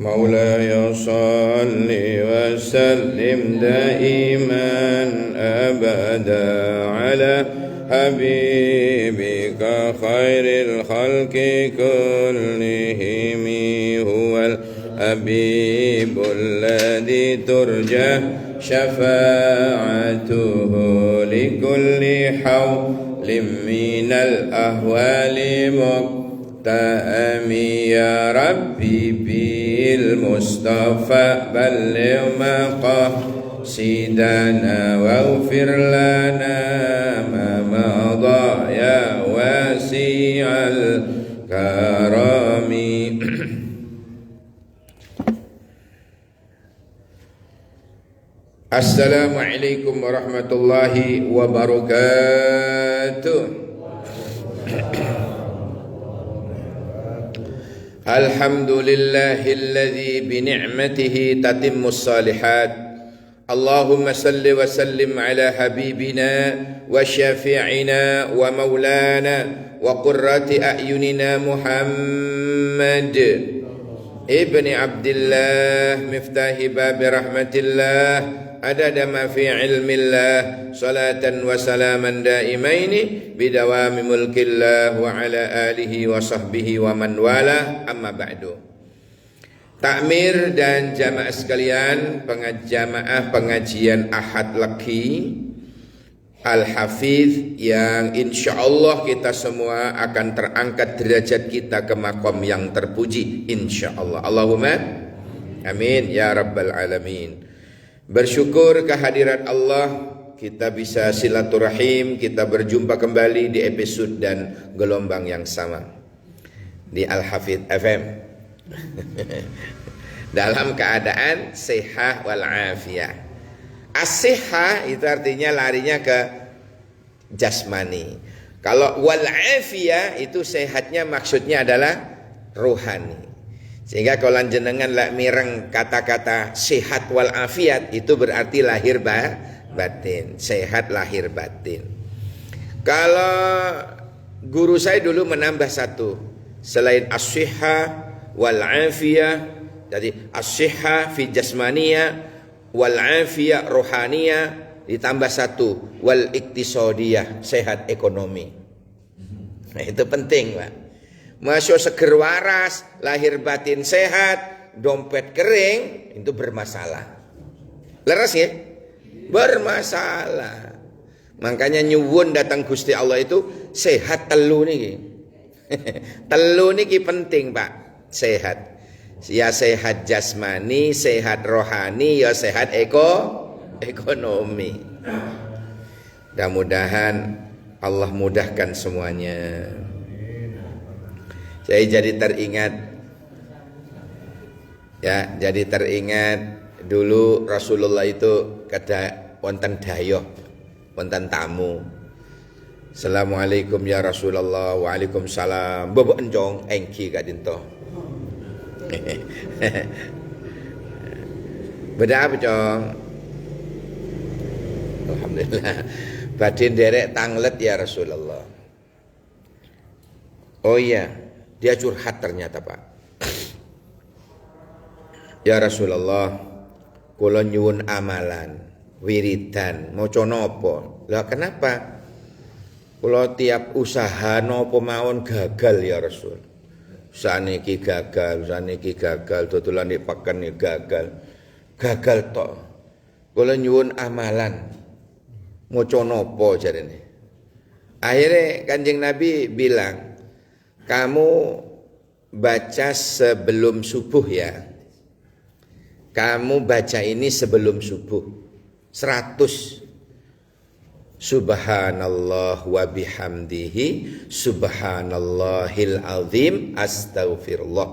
مولاي صل وسلم دائما أبدا على حبيبك خير الخلق كلهم هو الحبيب الذي ترجى شفاعته لكل حول من الأهوال مقتأم يا ربي بالمصطفى بلغ مقاصدنا واغفر لنا ما مضى يا واسع الكرم. Assalamualaikum warahmatullahi wabarakatuh. Alhamdulillahilladzi bini'matihi tatimmus salihat. Allahumma salli wa sallim ala habibina wa syafi'ina wa maulana wa qurrati a'yunina Muhammad ibni Abdillah miftahi babi rahmatillah adada ma fi ilmillah salatan wa salaman daimaini bidawami mulkillah wa ala alihi wa sahbihi wa man wala amma ba'du. Takmir dan jamaah sekalian, jamaah pengajian Ahad Laki Al-Hafidh yang insyaallah kita semua akan terangkat derajat kita ke makom yang terpuji insyaallah. Allahumma amin ya rabbal alamin. Bersyukur kehadirat Allah, kita bisa silaturahim, kita berjumpa kembali di episode dan gelombang yang sama di Al-Hafidh FM dalam keadaan sehat wal afiyah. As-sihah itu artinya larinya ke jasmani. Kalau wal afiyah itu sehatnya maksudnya adalah rohani. Sehingga kalau jenengan lak mireng kata-kata sehat wal afiat itu berarti lahir batin, sehat lahir batin. Kalau guru saya dulu menambah satu, selain as-sihah wal afiyah, jadi as-sihah fi jasmaniyah wal afiyah rohaniyah, ditambah satu wal iktisadiyah, sehat ekonomi. Nah itu penting Pak. Masuk seger waras, lahir batin sehat, dompet kering, itu bermasalah. Leres ya? Bermasalah. Makanya nyuwun datang Gusti Allah itu sehat telu niki. Telu niki penting Pak, sehat. Ya sehat jasmani, sehat rohani, ya sehat ekonomi. Mudah-mudahan Allah mudahkan semuanya. Saya jadi teringat dulu Rasulullah itu kada wonten dayoh, wonten tamu. Assalamualaikum ya Rasulullah. Waalaikumsalam. Bobo encong engki gak dinto. Beda apa cong? Alhamdulillah. Badin derek tanglet ya Rasulullah. Oh iya, dia curhat ternyata Pak. Ya Rasulullah, kula nyuwun amalan, wiridan, maca napa? Lah kenapa? Kula tiap usaha napa mawon gagal ya Rasul. Saniki gagal, tutulan dipaken gagal. Gagal tok. Kula nyuwun amalan. Maca napa jarene? Akhirnya Kanjeng Nabi bilang, kamu baca sebelum subuh ya. Kamu baca ini sebelum subuh 100. Subhanallah wa bihamdihi subhanallahil azim astaghfirullah.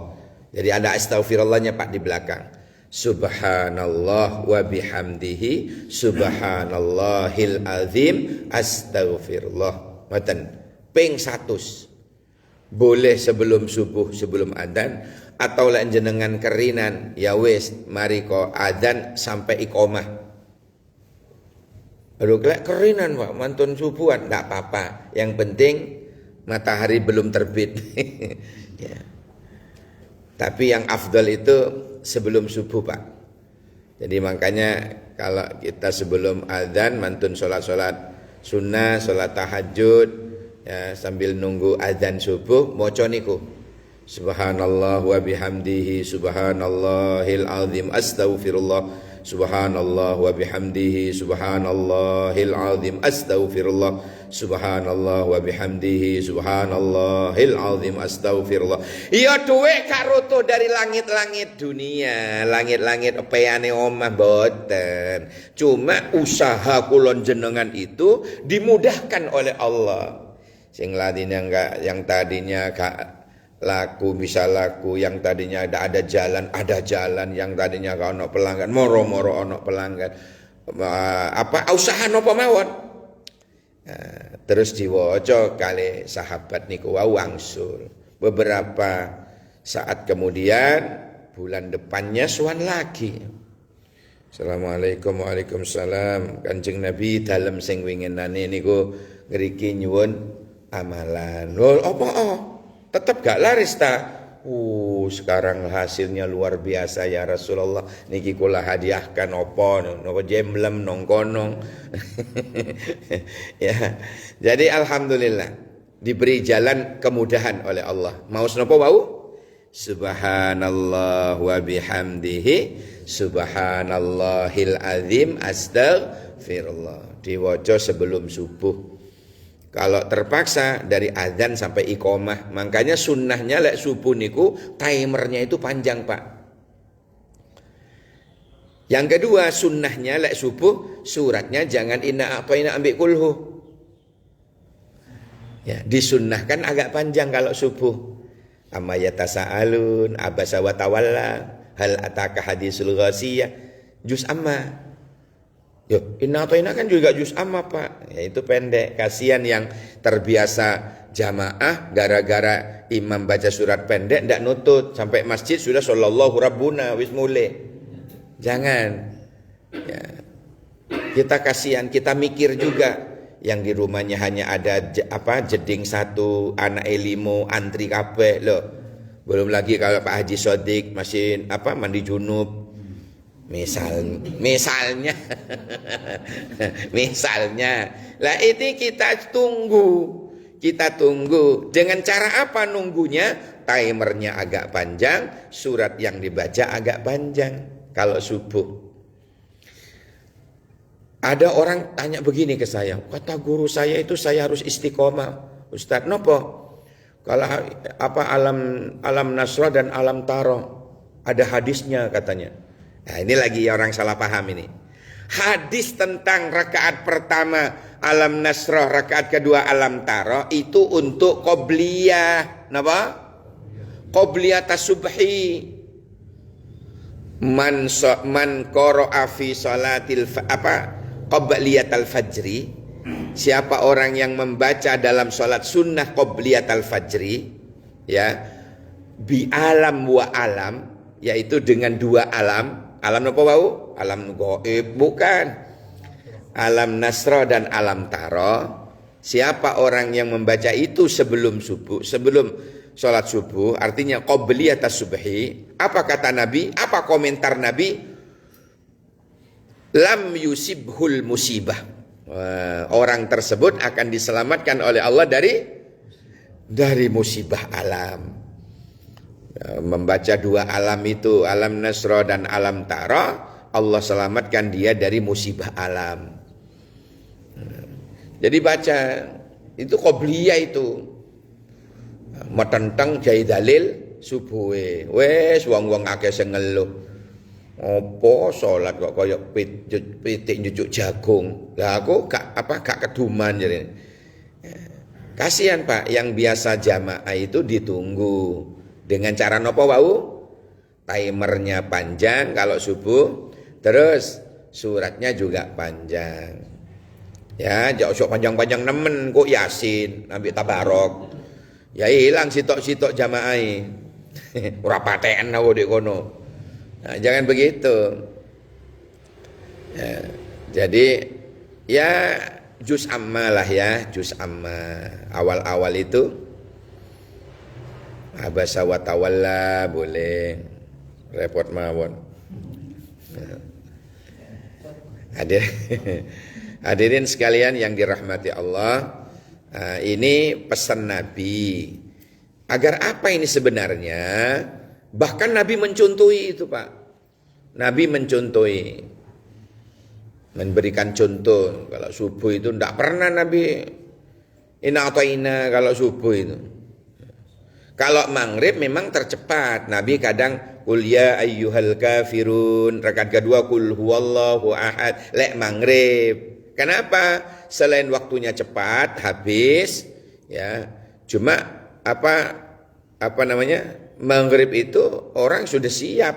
Jadi ada astaghfirullahnya Pak di belakang. Subhanallah wa bihamdihi subhanallahil azim astaghfirullah. Ngoten ping 100. Boleh sebelum subuh, sebelum adzan, atau lek jenengan kerinan ya wis mari ko adzan sampai iqomah. Aduh lek kerinan Pak mantun subuhan enggak apa-apa. Yang penting matahari belum terbit. Ya. Tapi yang afdal itu sebelum subuh, Pak. Jadi makanya kalau kita sebelum azan mantun sholat-sholat sunnah, sholat tahajud, ya, sambil nunggu azan subuh, moco niku. Subhanallah wa bihamdihi subhanallahil azim astaghfirullah. Subhanallah wa bihamdihi subhanallahil azim astaghfirullah. Subhanallah wa bihamdihi subhanallahil azim astaghfirullah. Ya duwe karoto dari langit-langit dunia, langit-langit epeane omah boten. Cuma usaha kulon jenengan itu dimudahkan oleh Allah. Sing ladine enggak, yang tadinya gak laku bisa laku, yang tadinya ada jalan, yang tadinya gak ono pelanggan moro-moro ono pelanggan, apa usaha nopo mawon. Terus diwaca kali sahabat niku wau wangsul. Beberapa saat kemudian bulan depannya suan lagi. Assalamualaikum, waalaikumsalam. Kanjeng Nabi dalem sing winginane niku ngriki nyuwun amalan. Lho apa tetap gak laris ta? Sekarang hasilnya luar biasa ya Rasulullah. Niki kula hadiahkan opo nopo jemblem nongkonong. Ya. Jadi alhamdulillah diberi jalan kemudahan oleh Allah. Mau nopo wau? Subhanallah wa bihamdihi subhanallahil azim astaghfirullah. Diwaca sebelum subuh. Kalau terpaksa dari azan sampai iqomah, makanya sunnahnya lek subuh niku timernya itu panjang, Pak. Yang kedua sunnahnya lek subuh suratnya jangan inna a'thaina ambil kulhu. Ya, disunnahkan agak panjang kalau subuh. Amma yatasaalun abasa wa tawalla hal ataka hadisul ghasiyah juz amma. Yo, inna a'thaina kan juga juz amma, Pak. Ya itu pendek. Kasihan yang terbiasa jamaah gara-gara imam baca surat pendek ndak nutut sampai masjid sudah sallallahu rabbuna wis mulai. Jangan. Ya. Kita kasihan, kita mikir juga yang di rumahnya hanya ada jeding satu, anak limo, antri kabeh loh. Belum lagi kalau Pak Haji Sodik masih mandi junub. Misalnya lah ini kita tunggu dengan cara apa nunggunya? Timernya agak panjang, surat yang dibaca agak panjang kalau subuh. Ada orang tanya begini ke saya, kata guru saya itu saya harus istiqomah. Ustadz nopo? Kalau alam nasra dan alam taro ada hadisnya katanya. Nah, ini lagi orang salah paham ini. Hadis tentang rakaat pertama alam nasrah, rakaat kedua alam taro itu untuk qobliyah. Napa? Qobliyah tasubhi. Man qara'a fi salatil qobliyatal fajri. Siapa orang yang membaca dalam salat sunnah qobliyatal fajri, ya, bi alam wa alam, yaitu dengan dua alam. Alam apa wau? Alam gaib bukan. Alam nasra dan alam taro. Siapa orang yang membaca itu sebelum subuh, sebelum sholat subuh, artinya qobliyah tasubhi. Apa kata Nabi? Apa komentar Nabi? Lam yusibhul musibah. Orang tersebut akan diselamatkan oleh Allah dari musibah alam. Membaca dua alam itu, alam nasra dan alam tara, Allah selamatkan dia dari musibah alam. Jadi baca itu qobliyah itu. Metentang jai dalil subuhe. Wes wong-wong akeh sing ngeluh. Apa salat kok kaya pitik nyucuk jagung. Lah aku gak keduman jadi. Kasihan Pak, yang biasa jamaah itu ditunggu. Dengan cara nopo wau? Timernya panjang kalau subuh, terus suratnya juga panjang. Ya, jauh panjang-panjang nemen kok Yasin, ambil tabarok. Ya hilang sitok-sitok jamaah. Ora paten aku di kono. Nah, jangan begitu. Ya, jadi ya juz amma lah ya, juz amma. Awal-awal itu abasa wa tawalla boleh, repot mawon. Hadirin sekalian yang dirahmati Allah, ini pesan Nabi. Agar apa ini sebenarnya? Bahkan Nabi mencontohi itu, Pak. Nabi mencontohi, memberikan contoh. Kalau subuh itu tidak pernah Nabi ina atau ina kalau subuh itu. Kalau maghrib memang tercepat. Nabi kadang qul ya ayyuhal kafirun, rakaat kedua qul huwallahu ahad, lek maghrib. Kenapa? Selain waktunya cepat habis ya. Cuma apa namanya? Maghrib itu orang sudah siap.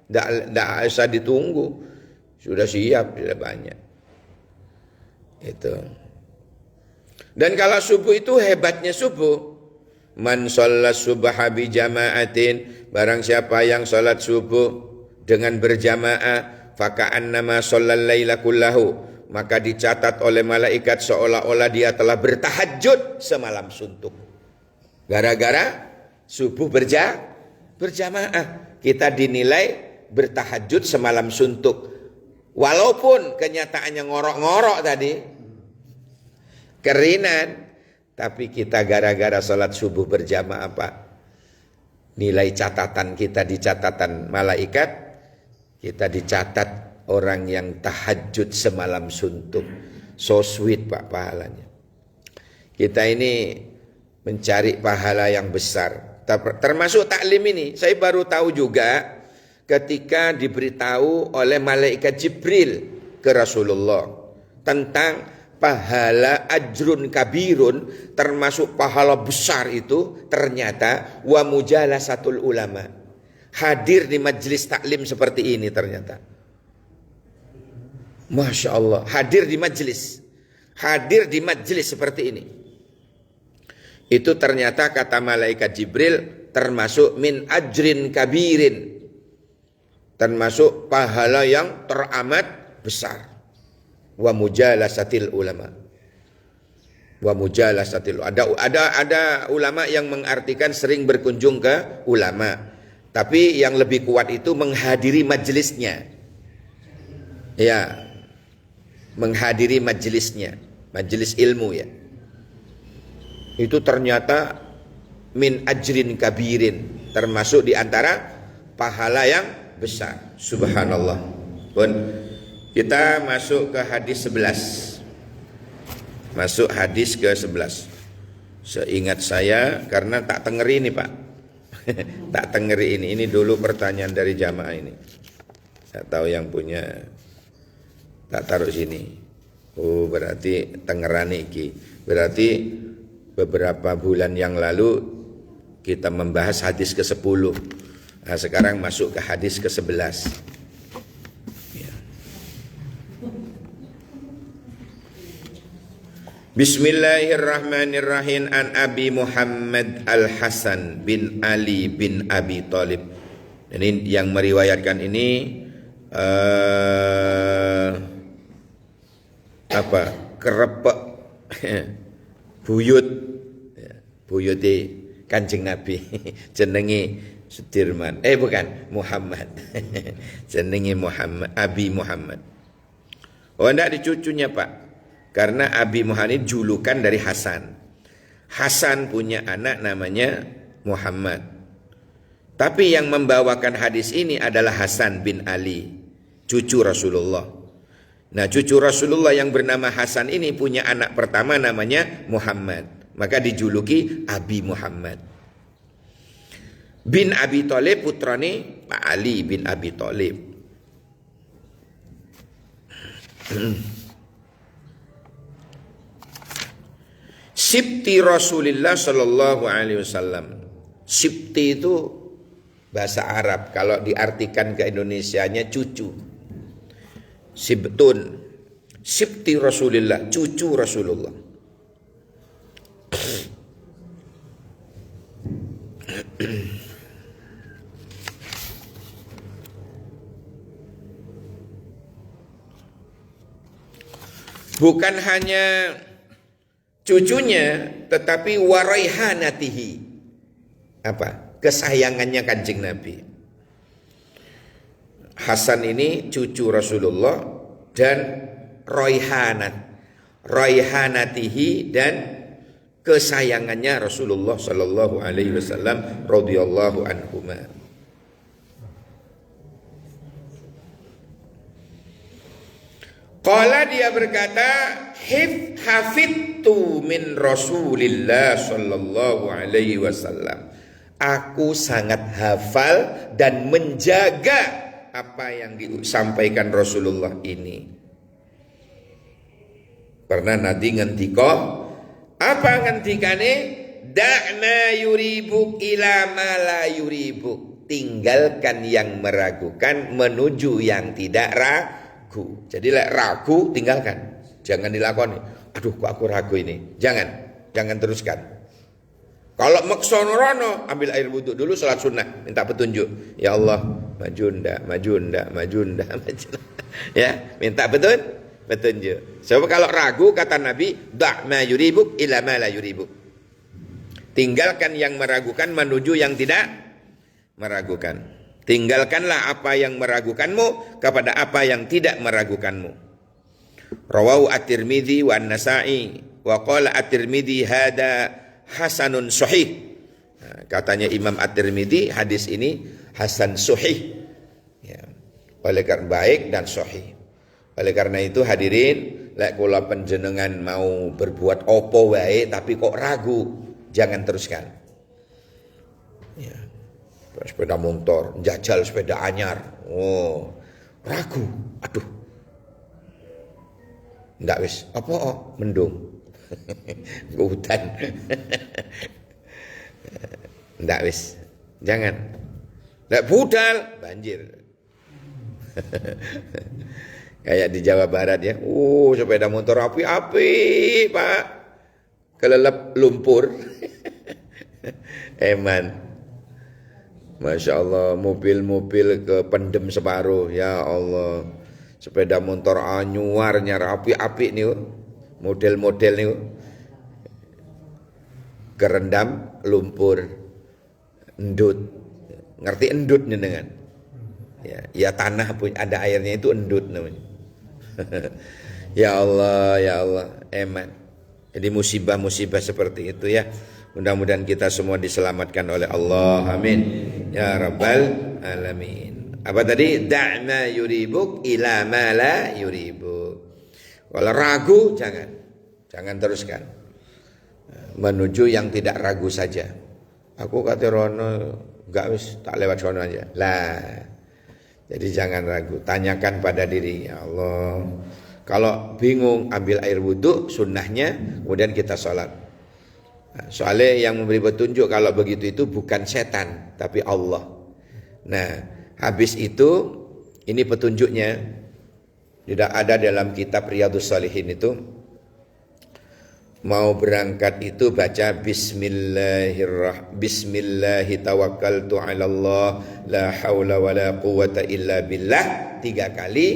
Tidak usah ditunggu. Sudah siap, sudah banyak. Itu. Dan kalau subuh itu hebatnya subuh. Man shollat subha bi jama'atin, barang siapa yang salat subuh dengan berjamaah, faka'annama shallal laila kullahu, maka dicatat oleh malaikat seolah-olah dia telah bertahajud semalam suntuk. Gara-gara subuh berjamaah, kita dinilai bertahajud semalam suntuk. Walaupun kenyataannya ngorok-ngorok tadi, kerinan, tapi kita gara-gara sholat subuh berjamaah Pak, nilai catatan kita di catatan malaikat, kita dicatat orang yang tahajud semalam suntuk. So sweet Pak pahalanya. Kita ini mencari pahala yang besar. Termasuk taklim ini, saya baru tahu juga ketika diberitahu oleh malaikat Jibril ke Rasulullah tentang pahala ajrun kabirun, termasuk pahala besar itu ternyata wa mujalasatul ulama, hadir di majelis taklim seperti ini ternyata. Masya Allah, hadir di majelis seperti ini. Itu ternyata kata malaikat Jibril termasuk min ajrin kabirin, termasuk pahala yang teramat besar. Wa mujalasatil ulama. Wa mujalasatil. Ada ulama yang mengartikan sering berkunjung ke ulama. Tapi yang lebih kuat itu menghadiri majelisnya. Ya. Menghadiri majelisnya, majelis ilmu ya. Itu ternyata min ajrin kabirin, termasuk di antara pahala yang besar. Subhanallah. Pun kita masuk ke hadis 11. Masuk hadis ke 11. Seingat saya, karena tak tengeri ini Pak. Tak tengeri ini. Ini dulu pertanyaan dari jamaah ini. Saya tahu yang punya. Tak taruh sini. Oh berarti tengerani iki. Berarti beberapa bulan yang lalu kita membahas hadis ke-10. Nah, sekarang masuk ke hadis ke-11. Bismillahirrahmanirrahim. An Abi Muhammad Al-Hasan bin Ali bin Abi Thalib. Ini yang meriwayatkan ini kerepek buyuti Kanjeng Nabi jenenge Sudirman. Bukan, Muhammad. Jenenge Muhammad, Abi Muhammad. Oh enggak, dicucunya Pak. Karena Abi Muhammad julukan dari Hasan. Hasan punya anak namanya Muhammad. Tapi yang membawakan hadis ini adalah Hasan bin Ali, cucu Rasulullah. Nah, cucu Rasulullah yang bernama Hasan ini punya anak pertama namanya Muhammad. Maka dijuluki Abi Muhammad. Bin Abi Thalib putrane Pak Ali bin Abi Thalib. Sibti Rasulullah sallallahu alaihi wasallam. Sibti itu bahasa Arab, kalau diartikan ke Indonesianya cucu. Sibtun. Sibti Rasulullah, cucu Rasulullah. bukan hanya cucunya, tetapi waraihanatihi. Apa? Kesayangannya Kanjeng Nabi. Hasan ini cucu Rasulullah dan raihanatihi dan kesayangannya Rasulullah sallallahu alaihi wasallam radhiyallahu anhuma. Qala, dia berkata, hafidtu min Rasulillah sallallahu alaihi wasallam. Aku sangat hafal dan menjaga apa yang disampaikan Rasulullah ini. Pernah nanti ngendika, apa ngendikane? Da'na yuribuk ila ma la yuribuk. Tinggalkan yang meragukan menuju yang tidak ragu. Jadi ragu tinggalkan. Jangan dilakoni. Aduh, kok aku ragu ini. Jangan teruskan. Kalau maksono rono, ambil air wudhu dulu, salat sunnah, minta petunjuk. Ya Allah, maju ndak. Ya, minta petunjuk. Sebab kalau ragu, kata Nabi, da' ma yuribuk ila ma la yuribuk. Tinggalkan yang meragukan menuju yang tidak meragukan. Tinggalkanlah apa yang meragukanmu kepada apa yang tidak meragukanmu. Rawahu at-Tirmidzi wa an-Nasa'i wa qala at-Tirmidzi hada hasanun sahih. Nah, katanya Imam at-Tirmidzi, hadis ini hasan sahih. Ya. Oleh karena baik dan sahih. Oleh karena itu hadirin, lek kula panjenengan mau berbuat opo wae tapi kok ragu, jangan teruskan. Ya. Sepeda motor, jajal sepeda anyar. Oh, ragu. Aduh. Ndak wis, apa mendung. Hutan. Ndak wis. Jangan. Ndak budal, banjir. Kayak di Jawa Barat ya. Sepeda motor api-api, Pak. Kelelep lumpur. Eman. Masya Allah, mobil-mobil kependem separuh. Ya Allah, sepeda motor anyuarnya api-api nih, model-model nih, kerendam lumpur, endut. Ngerti endut nih dengan? Ya tanah pun ada airnya, itu endut namanya. Ya Allah, eman. Jadi musibah-musibah seperti itu ya. Mudah-mudahan kita semua diselamatkan oleh Allah. Amin. Ya Rabbal Alamin. Apa tadi? Da'ma yuribuk ila ma la yuribuk. Kalau ragu, jangan teruskan. Menuju yang tidak ragu saja. Aku kata Rono, enggak wis, tak lewat sono aja. Lah. Jadi jangan ragu. Tanyakan pada diri, ya Allah. Kalau bingung, ambil air wudhu, sunnahnya, kemudian kita sholat. Soalnya yang memberi petunjuk kalau begitu itu bukan setan, tapi Allah. Nah, habis itu ini petunjuknya tidak ada dalam kitab Riyadhus Shalihin itu. Mau berangkat itu baca Bismillahi tawakkaltu 'ala Allah la haula wala quwwata illa billah 3 kali,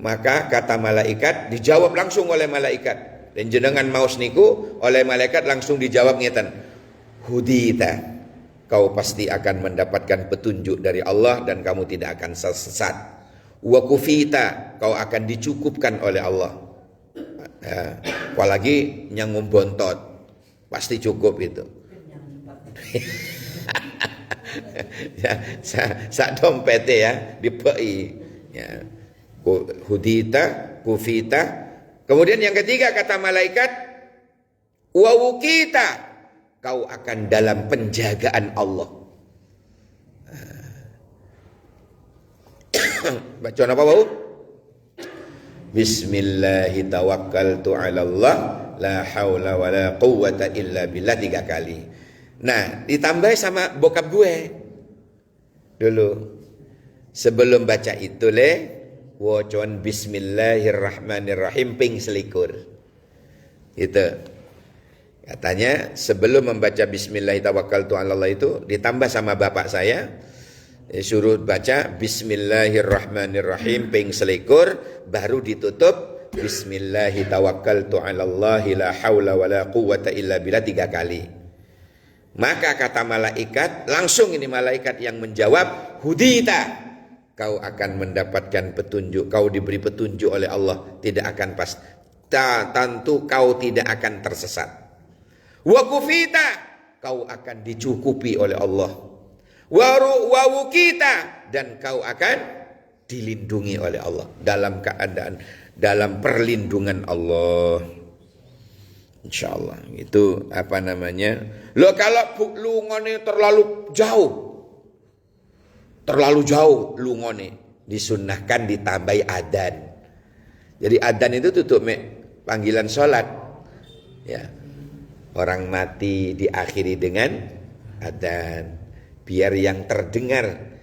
maka kata malaikat dijawab langsung oleh malaikat. Dan jenengan maos niku oleh malaikat langsung dijawab ngeten. Hudita, kau pasti akan mendapatkan petunjuk dari Allah dan kamu tidak akan sesat. Wa kufita, kau akan dicukupkan oleh Allah. Apalagi nyangum bontot, pasti cukup itu. Ya, sak dompete ya, dipei. Ya. Hudita, kufita. Kemudian yang ketiga kata malaikat, wa wukita, kau akan dalam penjagaan Allah. Baca apa bau? Bismillahi tawakkaltu 'ala Allah la haula wala quwwata illa billah 3 kali. Nah, ditambah sama bokap gue dulu. Sebelum baca itu wocon Bismillahirrahmanirrahim ping selikur. Itu katanya sebelum membaca Bismillahirrahmanirrahim itu ditambah sama bapak saya, suruh baca Bismillahirrahmanirrahim ping selikur, baru ditutup Bismillahi tawakkaltu 'alallahi la haula wala quwwata illa billah 3 kali. Maka kata malaikat, langsung ini malaikat yang menjawab, hudita, kau akan mendapatkan petunjuk, kau diberi petunjuk oleh Allah, tidak akan tentu kau tidak akan tersesat. Wa kufita, kau akan dicukupi oleh Allah. Wa wukita, dan kau akan dilindungi oleh Allah, dalam keadaan, dalam perlindungan Allah. Insyaallah. Itu apa namanya? Loh, kalau lungone terlalu jauh lungone, disunnahkan ditambahi adzan. Jadi adzan itu tutup panggilan sholat. Ya. Orang mati diakhiri dengan adzan, biar yang terdengar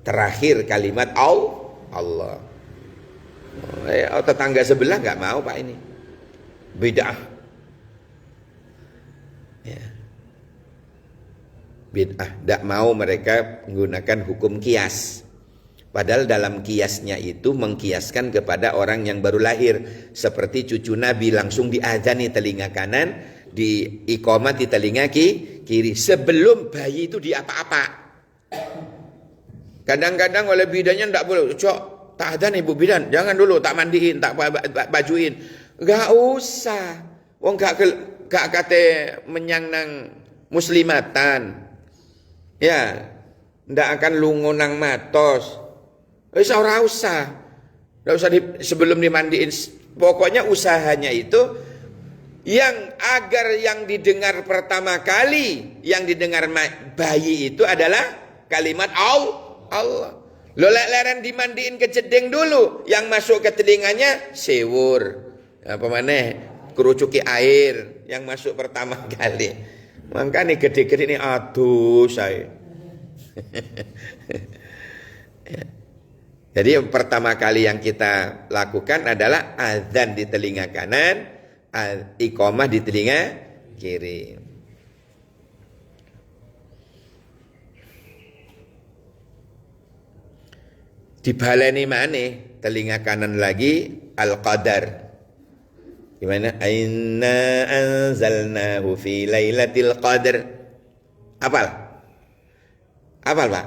terakhir kalimat Allah. Tetangga sebelah nggak mau Pak ini, bid'ah. Ya. Bid'ah, tidak mau mereka menggunakan hukum kias. Padahal dalam kiasnya itu mengkiaskan kepada orang yang baru lahir, seperti cucu Nabi langsung diadzani telinga kanan, di iqamah di telinga kiri, sebelum bayi itu diapa-apa. Kadang-kadang oleh bidannya tidak boleh, cok, tak adzan ibu bidan, jangan dulu, tak mandiin, tak bajuin. Gak usah, wong gak kate menyang nang muslimatan. Ya, ndak akan lungo nang matos. Wis ora usah. Ndak usah sebelum dimandiin. Pokoknya usahanya itu yang agar yang didengar pertama kali, yang didengar bayi itu adalah kalimat Allah. Lo leren dimandiin ke jeding dulu, yang masuk ke telinganya sewur. Apa maneh? Kerucuki air yang masuk pertama kali. Makanya gede-gede ini aduh saya. Jadi yang pertama kali yang kita lakukan adalah azan di telinga kanan, iqamah di telinga kiri. Dibaleni maneh telinga kanan lagi al-qadar. Gimana? Inna anzalnahu fi lailatul qadar. Apal Pak?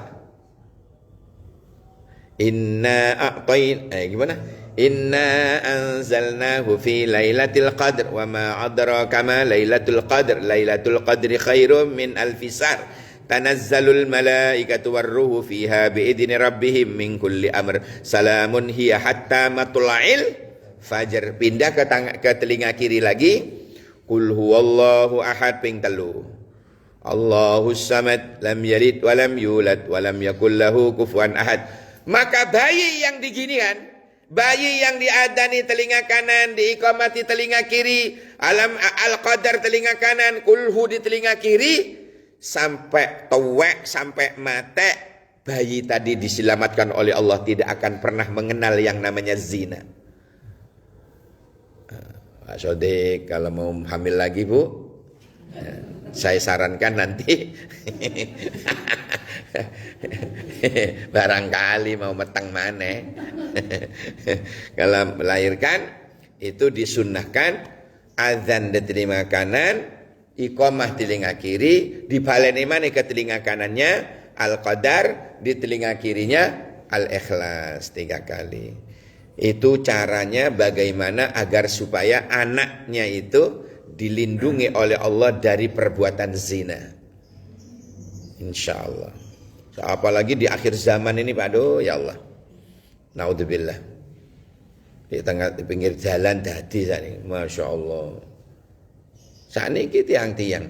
Gimana? Inna anzalnahu fi lailatul qadr wa ma adraka ma lailatul qadr. Lailatul qadri khairum min alfi syahr. Tanazzalul malaikatu warruhu fiha biidzni rabbihim min kulli amr. Salamun hiya hatta matla'il fajar. Pindah ke telinga kiri lagi. Qul huwallahu ahad ping 3. Allahus samad, lam yalid wa lam yulad wa lam yakul lahu kufuwan ahad. Maka bayi yang diginikan, bayi yang diadani telinga kanan, diiqamati telinga kiri, al-qadar telinga kanan, kulhu di telinga kiri, sampai tuwek, sampai mate, bayi tadi diselamatkan oleh Allah, tidak akan pernah mengenal yang namanya zina. Pak Sodik, kalau mau hamil lagi Bu, saya sarankan nanti barangkali mau meteng maneh. Kalau melahirkan itu disunnahkan azan di telinga kanan, iqamah telinga kiri, dibaleni maneh ke telinga kanannya al-qadar, di telinga kirinya al-ikhlas 3 kali. Itu caranya bagaimana agar supaya anaknya itu dilindungi oleh Allah dari perbuatan zina. Insyaallah. Apalagi di akhir zaman ini Pak, aduh ya Allah. Naudzubillah. Di pinggir jalan dadi sakniki, Masya Allah. Sakniki tiang-tiang.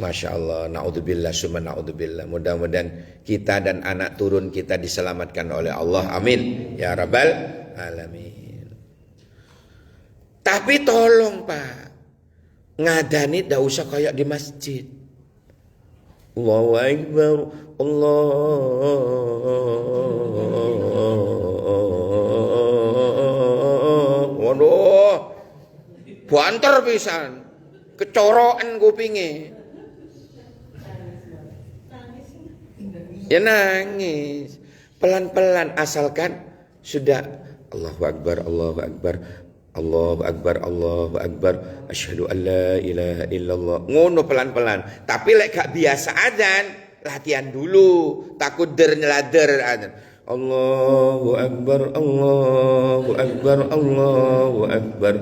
Masya Allah, naudzubillah, summa naudzubillah. Mudah-mudahan kita dan anak turun kita diselamatkan oleh Allah. Amin. Ya Rabbal Alamin. Tapi tolong Pak, ngadani tidak usah kayak di masjid. Allahu Akbar, waduh, banter pisan, kecorokan kupinge. Ya nangis, pelan-pelan asalkan sudah Allahu Akbar, Allahu Akbar, Allahu Akbar, Allahu Akbar, asyhadu an la ilaha illallah. Ngono pelan-pelan. Tapi lek gak biasa adzan, latihan dulu. Takut nyelader adzan. Allahu Akbar, Allahu Akbar, Allahu Akbar,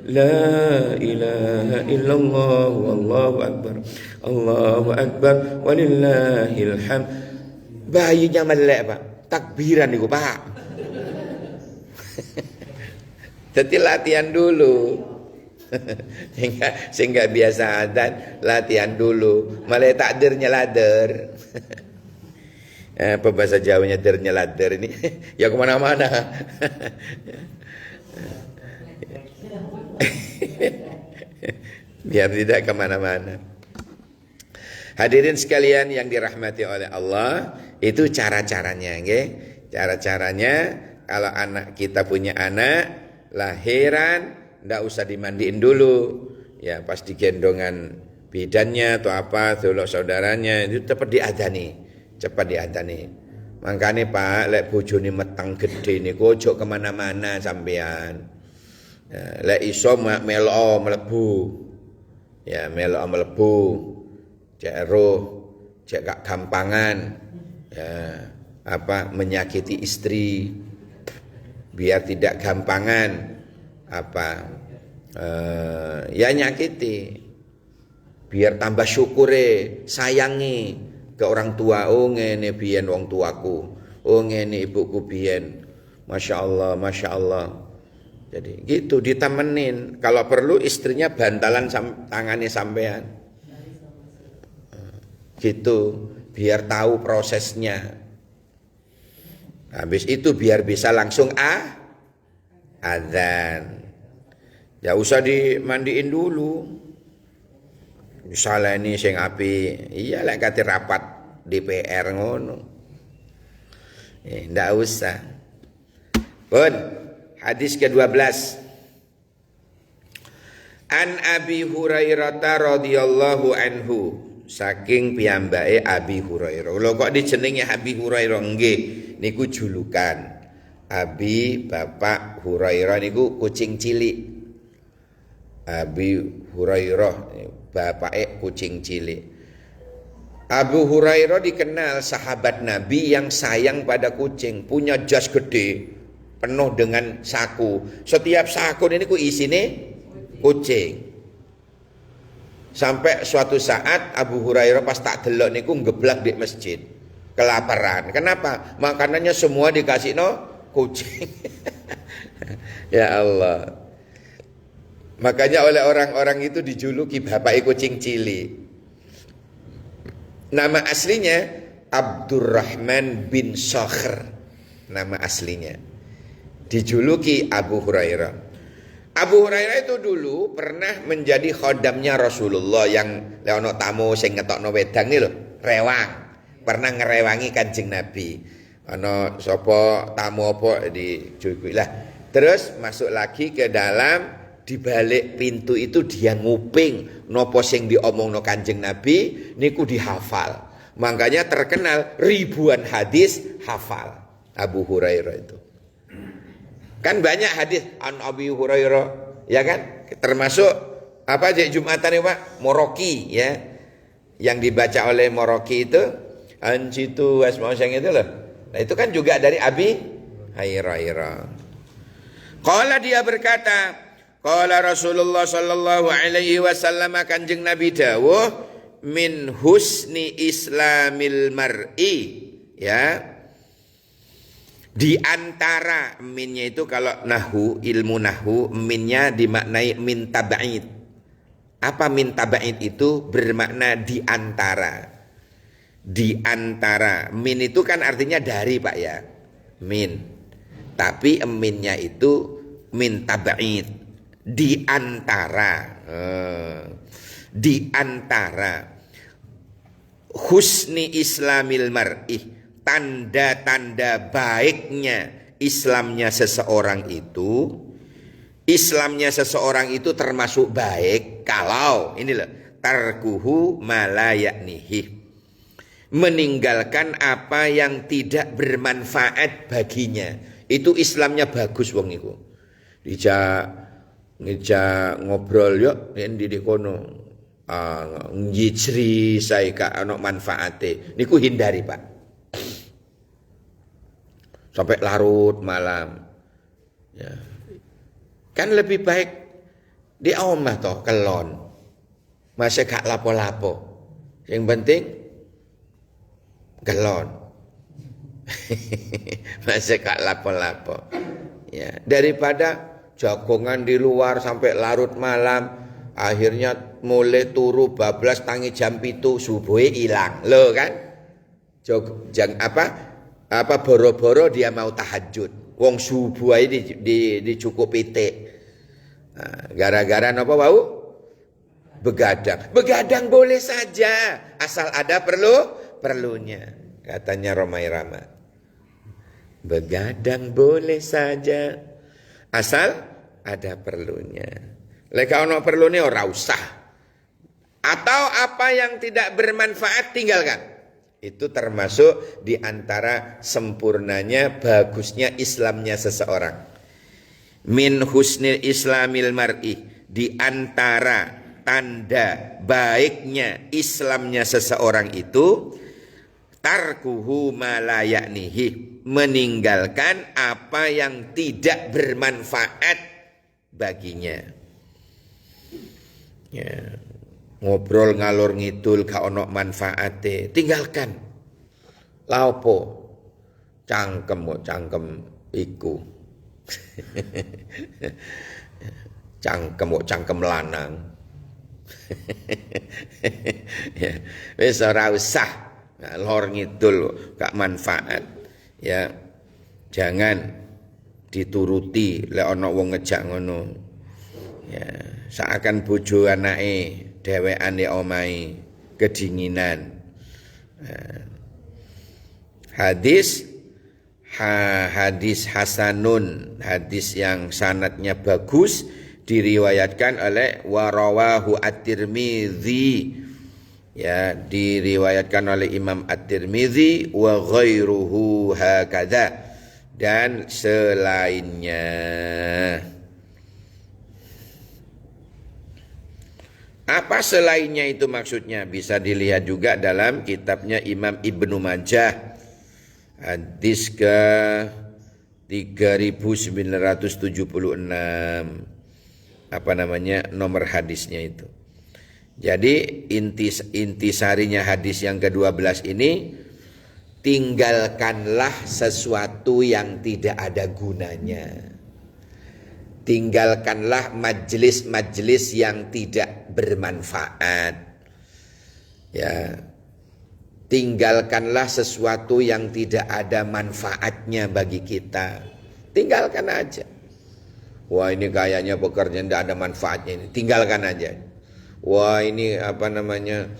la ilaha illallah, Allahu Akbar, Allahu Akbar, walillahil hamd. Bayinya melek, Pak. Takbiran niku, Pak. Jadi latihan dulu. sehingga biasa adzan, latihan dulu. Malah takdir nyelader. Apa bahasa Jawanya nyelader ini? Ya kemana-mana. Biar tidak kemana-mana. Hadirin sekalian yang dirahmati oleh Allah, itu cara-caranya, nggih. Cara-caranya kalau anak kita punya anak lahiran, ndak usah dimandiin dulu. Ya pas digendongan bidannya atau apa, tulok saudaranya itu cepat diadzani. Cepat diadzani. Makanya Pak, lek bojone meteng gede niku ojo kemana-mana sampean. Ya, lek iso melo mlebu. Ya melo mlebu. Cek roh, cek gak gampangan. Ya, apa menyakiti istri. Biar tidak gampangan apa ya nyakiti. Biar tambah syukure, sayangi ke orang tua. Oh ngene biyen wong tuaku, oh ngene ibuku biyen, masya Allah, masya Allah. Jadi gitu ditemenin. Kalau perlu istrinya bantalan tangannya sampean, gitu biar tahu prosesnya. Habis itu biar bisa langsung adzan. Ya usah dimandiin dulu. Misalnya ini sing api, iya lek kate rapat DPR ngono. Ndak usah. Pun hadis ke-12. An Abi Hurairah radhiyallahu anhu, saking piyambake Abi Hurairah. Lho kok dijenengi Abi Hurairah nggih, niku julukan. Abi Bapak Hurairah niku kucing cilik. Abi Hurairah bapake kucing cilik. Abu Hurairah dikenal sahabat Nabi yang sayang pada kucing, punya jas gede penuh dengan saku. Setiap saku ini ku isine kucing. Sampai suatu saat Abu Hurairah pas tak delok niku ngeblak di masjid, kelaparan. Kenapa? Makanannya semua dikasih kucing. Ya Allah. Makanya oleh orang-orang itu dijuluki bapak kucing cilik. Nama aslinya Abdurrahman bin Sakhr. Nama aslinya. Dijuluki Abu Hurairah. Abu Hurairah itu dulu pernah menjadi khodamnya Rasulullah yang leono tamu sing ngetokno wedang nih loh, rewang. Pernah ngerewangi Kanjeng Nabi. Ono sapa tamu apa dijuluki lah. Terus masuk lagi ke dalam. Di balik pintu itu dia nguping nopo sing diomongno Kanjeng Nabi niku dihafal. Makanya terkenal ribuan hadis hafal Abu Hurairah itu. Kan banyak hadis an Abi Hurairah, ya kan? Termasuk apa aja Jumatan ya Pak? Moroki ya. Yang dibaca oleh Moroki itu Ancitu Asma'u sang itu loh. Nah itu kan juga dari Abi Hurairah. Qala dia berkata, qala Rasulullah sallallahu alaihi wasallam, Kanjeng Nabi dawuh, min husni islamil mar'i, ya. Di antara minnya itu kalau nahu, ilmu nahu, minnya dimaknai min tab'id. Apa min tab'id itu? Bermakna di antara. Di antara. Min itu kan artinya dari Pak ya. Min. Tapi minnya itu min tab'id. Di antara husni islamil mar'i, tanda-tanda baiknya Islamnya seseorang itu termasuk baik kalau ini loh, tarkuhu malayaknihi, meninggalkan apa yang tidak bermanfaat baginya. Itu Islamnya bagus wong iku. Ngejak ngobrol yo endi di kono. Njijri saya ka ana manfaate. Niku hindari, Pak. Sampai larut malam. Ya. Kan lebih baik di omah toh kelon. Masih gak lapo-lapo. Yang penting kelon. Masih gak lapo-lapo. Ya, daripada jagongan di luar sampai larut malam, akhirnya mulai turu bablas tangi jam 7 subuhnya hilang. Loh kan? Apa boro-boro dia mau tahajud. Wong subuh aja dicukup pitik. Nah, gara-gara napa wau? Begadang. Begadang boleh saja asal ada perlunya. Katanya Romai Rama. Begadang boleh saja asal ada perlunya. Leka ono perlunya ora usah. Atau apa yang tidak bermanfaat tinggalkan. Itu termasuk di antara sempurnanya, bagusnya Islamnya seseorang. Min husnil islamil mar'i, di antara tanda baiknya Islamnya seseorang itu tarkuhu ma la ya'nihi, meninggalkan apa yang tidak bermanfaat baginya. Ya, ngobrol ngalor ngidul gak ono manfaate, tinggalkan. Laopo cangkem iku. cangkem lanang. Ya, wis ora usah ngalor ngidul gak manfaat. Ya, jangan dituruti lek ana wong ngejak ngono. Ya, seakan bojo anake dhewean di omahe kedinginan. Hadis hasanun, hadis yang sanadnya bagus, diriwayatkan oleh warawahu at-Tirmidzi. Ya, diriwayatkan oleh Imam At-Tirmidzi wa ghairuhu hakadha, dan selainnya. Apa selainnya itu maksudnya? Bisa dilihat juga dalam kitabnya Imam Ibnu Majah. Hadis ke 3976. Apa namanya? Nomor hadisnya itu. Jadi intisarinya hadis yang ke-12 ini, tinggalkanlah sesuatu yang tidak ada gunanya. Tinggalkanlah majelis-majelis yang tidak bermanfaat. Ya. Tinggalkanlah sesuatu yang tidak ada manfaatnya bagi kita. Tinggalkan aja. Wah, ini kayaknya pekerjaan tidak ada manfaatnya ini. Tinggalkan aja. Wah, ini apa namanya,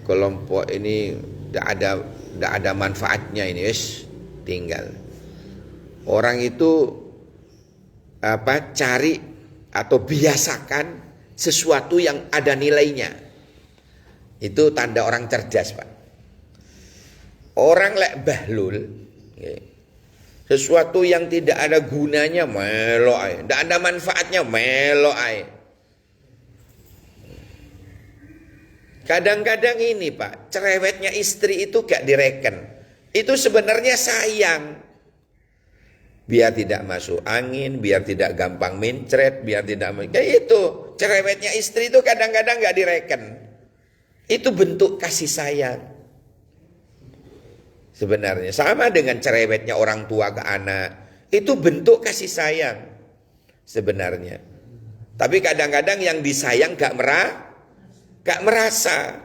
kelompok ini tidak ada manfaatnya ini. Tinggal. Orang itu cari atau biasakan sesuatu yang ada nilainya. Itu tanda orang cerdas, Pak. Orang lek bahlul, sesuatu yang tidak ada gunanya melo ae, tidak ada manfaatnya melo ae. Kadang-kadang ini, Pak, cerewetnya istri itu gak direken. Itu sebenarnya sayang. Biar tidak masuk angin, biar tidak gampang mencret, biar tidak kayak itu. Cerewetnya istri itu kadang-kadang gak direken. Itu bentuk kasih sayang. Sebenarnya sama dengan cerewetnya orang tua ke anak. Itu bentuk kasih sayang sebenarnya. Tapi kadang-kadang yang disayang gak merasa.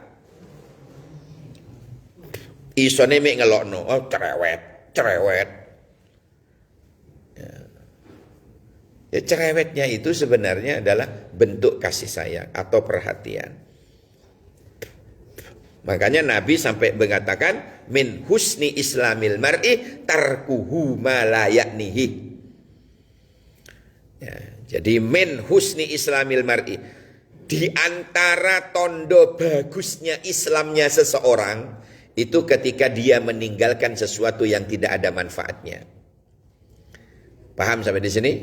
Isone mek ngelokno, oh cerewet. Ya, cerewetnya itu sebenarnya adalah bentuk kasih sayang atau perhatian. Makanya Nabi sampai mengatakan min husni islamil mar'i tarkuhu ma la ya'nihi. Ya, jadi min husni islamil mar'i, di antara tondo bagusnya Islamnya seseorang itu ketika dia meninggalkan sesuatu yang tidak ada manfaatnya. Paham sampai di sini?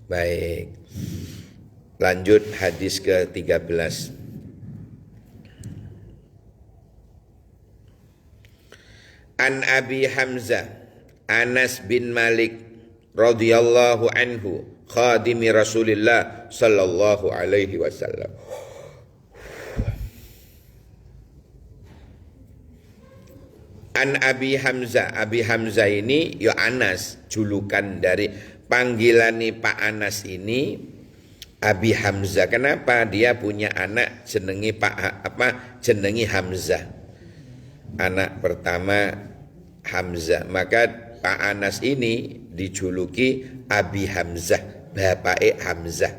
Baik. Lanjut hadis ke-13. An Abi Hamzah Anas bin Malik radhiyallahu anhu khadimi Rasulillah sallallahu alaihi wasallam. An Abi Hamzah. Abi Hamzah ini ya Anas, julukan dari panggilani Pak Anas ini Abi Hamzah. Kenapa? Dia punya anak jenengi jenengi Hamzah. Anak pertama Hamzah. Maka Pak Anas ini dijuluki Abi Hamzah, bapake Hamzah.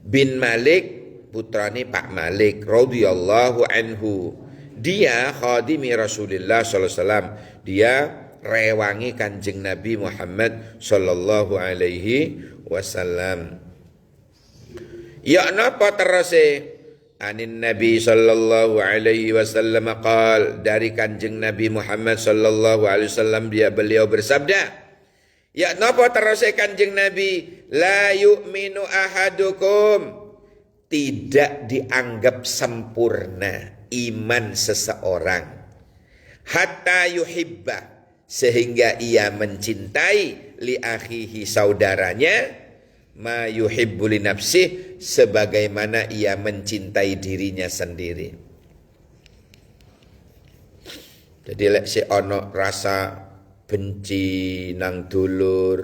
Bin Malik, putrane Pak Malik radhiyallahu anhu. Dia khadimi Rasulullah sallallahu alaihi wasallam. Dia rewangi Kanjeng Nabi Muhammad sallallahu alaihi wasallam. Ya napa terase? Anin Nabi sallallahu alaihi wasallam qal, dari Kanjeng Nabi Muhammad sallallahu alaihi wasallam beliau bersabda, ya napa terase Kanjeng Nabi, la yu'minu ahadukum, tidak dianggap sempurna iman seseorang, hatta yuhibba, sehingga ia mencintai li akhihi, saudaranya, ma yuhibbu li nafsih, sebagaimana ia mencintai dirinya sendiri. Jadi lek si ono rasa benci nang dulur,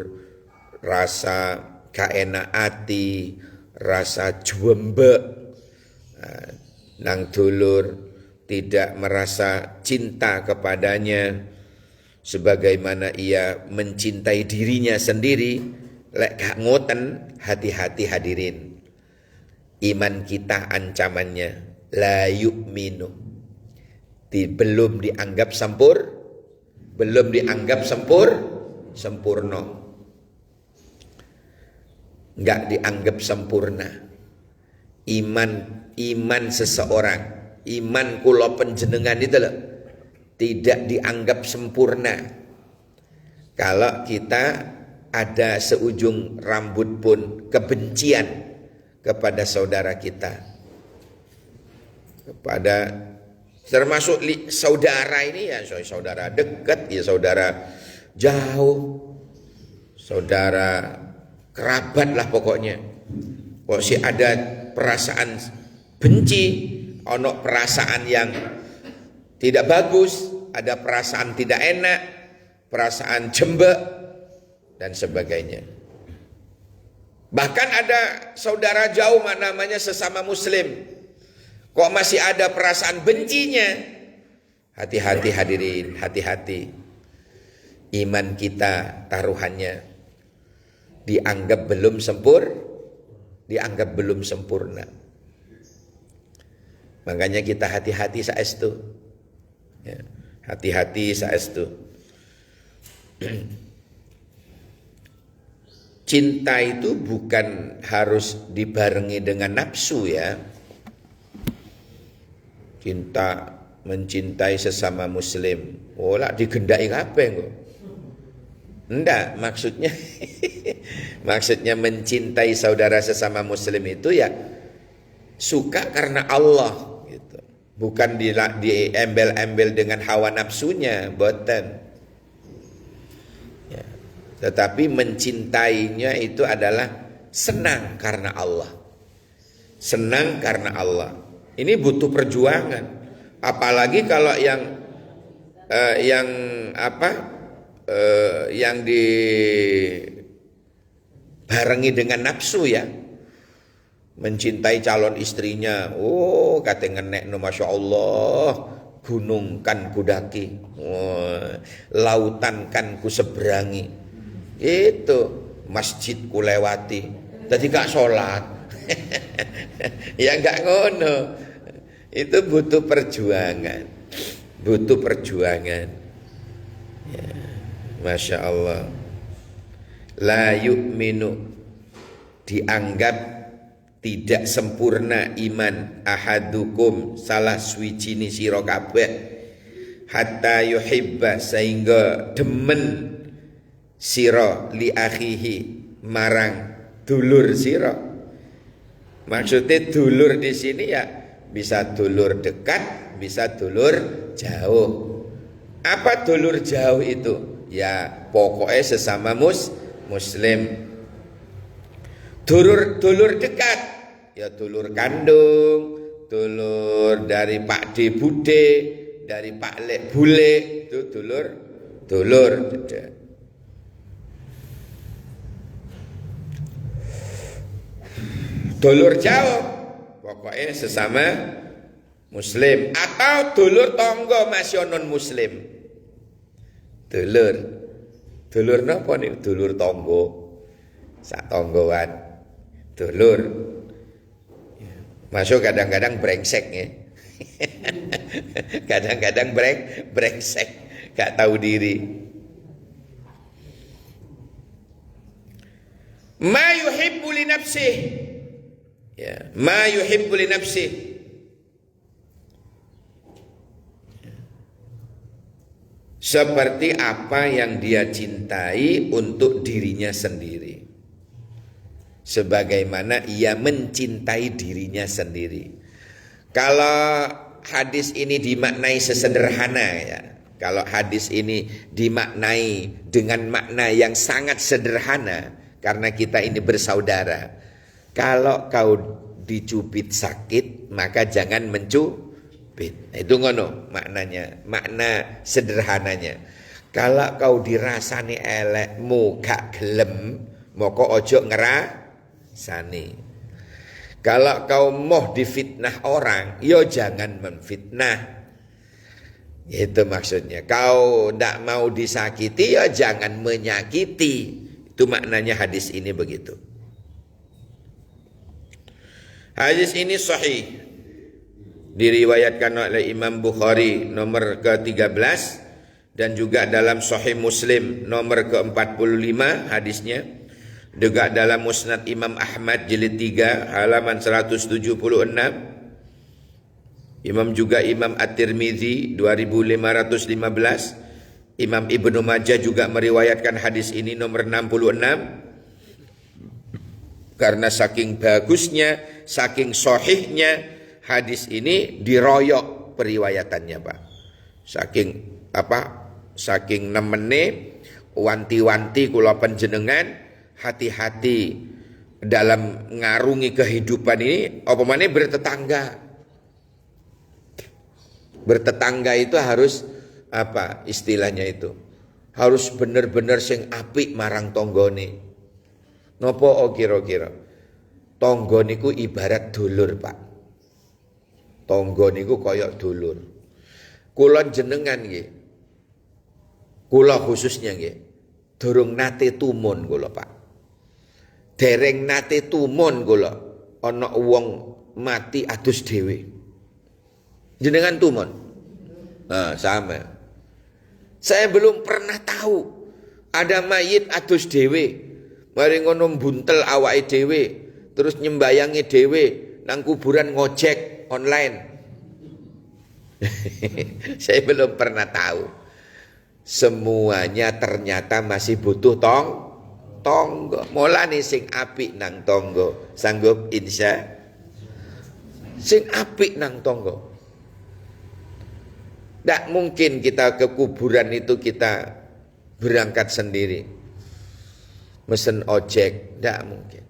rasa kaenak ati, rasa jwembek nang dulur, tidak merasa cinta kepadanya sebagaimana ia mencintai dirinya sendiri, lek gak ngoten, hati-hati hadirin. Iman kita ancamannya la yu'minu, belum dianggap sempurna. Enggak dianggap sempurna. Iman seseorang, iman kula panjenengan itu loh, tidak dianggap sempurna. Kalau kita ada seujung rambut pun kebencian kepada saudara kita, kepada termasuk saudara ini ya, saudara dekat ya, saudara jauh, saudara kerabat lah pokoknya. Kok sih ada perasaan benci, ono perasaan yang tidak bagus, ada perasaan tidak enak, perasaan jembek dan sebagainya. Bahkan ada saudara jauh namanya sesama muslim, kok masih ada perasaan bencinya. Hati-hati hadirin, hati-hati. Iman kita taruhannya dianggap belum sempurna. Makanya kita hati-hati saestu. Ya, hati-hati saestu. Cinta itu bukan harus dibarengi dengan nafsu ya. Cinta, mencintai sesama muslim, lah digendai kabeh kok. Enggak, maksudnya mencintai saudara sesama muslim itu ya suka karena Allah gitu. Bukan diembel-embel dengan hawa nafsunya, boten. Ya. Tetapi mencintainya itu adalah senang karena Allah. Senang karena Allah. Ini butuh perjuangan. Apalagi kalau yang dibarengi dengan nafsu ya. Mencintai calon istrinya, kate ngenekno masya Allah, gunung kan kudaki, lautan kan ku seberangi, itu masjid ku lewati, tadi gak sholat. Ya gak ngono, itu butuh perjuangan, ya, masya Allah. La yu'minu, dianggap tidak sempurna iman ahadukum, salah suwijine sira kabeh, hatta yuhibba, sehingga demen sira li akhihi marang dulur sira. Maksudnya dulur di sini ya bisa dulur dekat, bisa dulur jauh. Apa dulur jauh itu? Ya pokoknya sesama muslim. Dulur dekat, ya dulur kandung, dulur dari Pak D Bude, dari Pak Lek Bule, itu dulur. Dulur jauh, pokoknya sesama muslim, atau dulur tonggo masih non muslim. Dulur napa nih? Dulur tonggo, sak tonggoan. Dulur, masuk kadang-kadang brengsek ya. Kadang-kadang brengsek, gak tahu diri. Ma yuhibbu li nafsih. Ya, ma yuhibbu li nafsih. Seperti apa yang dia cintai untuk dirinya sendiri. Sebagaimana ia mencintai dirinya sendiri. Kalau hadis ini dimaknai sesederhana ya. Kalau hadis ini dimaknai dengan makna yang sangat sederhana, karena kita ini bersaudara. Kalau kau dicubit sakit, maka jangan mencubit. Itu ngono maknanya, makna sederhananya. Kalau kau dirasani elekmu gak gelem, moko ojo ngerasani. Kalau kau mau difitnah orang, yo jangan menfitnah. Itu maksudnya. Kau tidak mau disakiti, ya jangan menyakiti. Itu maknanya hadis ini begitu. Hadis ini sahih. Diriwayatkan oleh Imam Bukhari nomor ke-13 dan juga dalam Sahih Muslim nomor ke-45 hadisnya. Juga dalam Musnad Imam Ahmad jilid 3 halaman 176. Imam At-Tirmidzi 2515. Imam Ibnu Majah juga meriwayatkan hadis ini nomor 66. Karena saking bagusnya, saking sahihnya hadis ini diroyok periwayatannya, Pak. Saking nemene wanti-wanti kula panjenengan hati-hati dalam ngarungi kehidupan ini, apa maneh bertetangga. Bertetangga itu harus apa istilahnya itu? Harus bener-bener sing apik marang tonggone. Napa kira-kira? Tangga niku ibarat dulur, Pak. Tangga niku kaya dulur. Kula jenengan nggih. Kula khususnya nggih. Durung nate tumun kula, Pak. Dereng nate tumun kula ana wong mati adus dhewe. Jenengan tumun? Nah, sama. Saya belum pernah tahu ada mayit adus dhewe. Mari ngono buntel awake dhewe, terus nyembayangi dhewe nang kuburan ngojek online. Saya belum pernah tahu. Semuanya ternyata masih butuh tonggo. Mulane sing apik nang tonggo, sanggup insya. Sing apik nang tonggo. Tidak mungkin kita ke kuburan itu kita berangkat sendiri. Mesen ojek, tidak mungkin.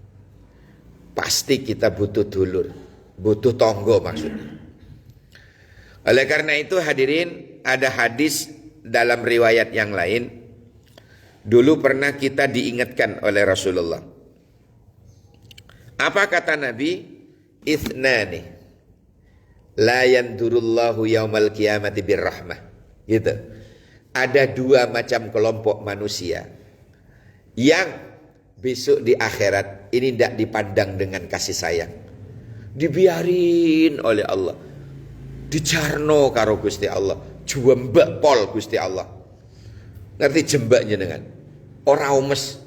Pasti kita butuh dulur, butuh tonggo maksudnya. Oleh karena itu hadirin, ada hadis dalam riwayat yang lain. Dulu pernah kita diingatkan oleh Rasulullah. Apa kata Nabi? Ithnani la yandurullahu yaumal qiyamati birrahmah. Gitu. Ada dua macam kelompok manusia yang besok di akhirat ini tidak dipandang dengan kasih sayang. Dibiarin oleh Allah. Dicarno karo Gusti Allah. Jembak pol Gusti Allah. Ngerti jembak jenengan? Ora umes.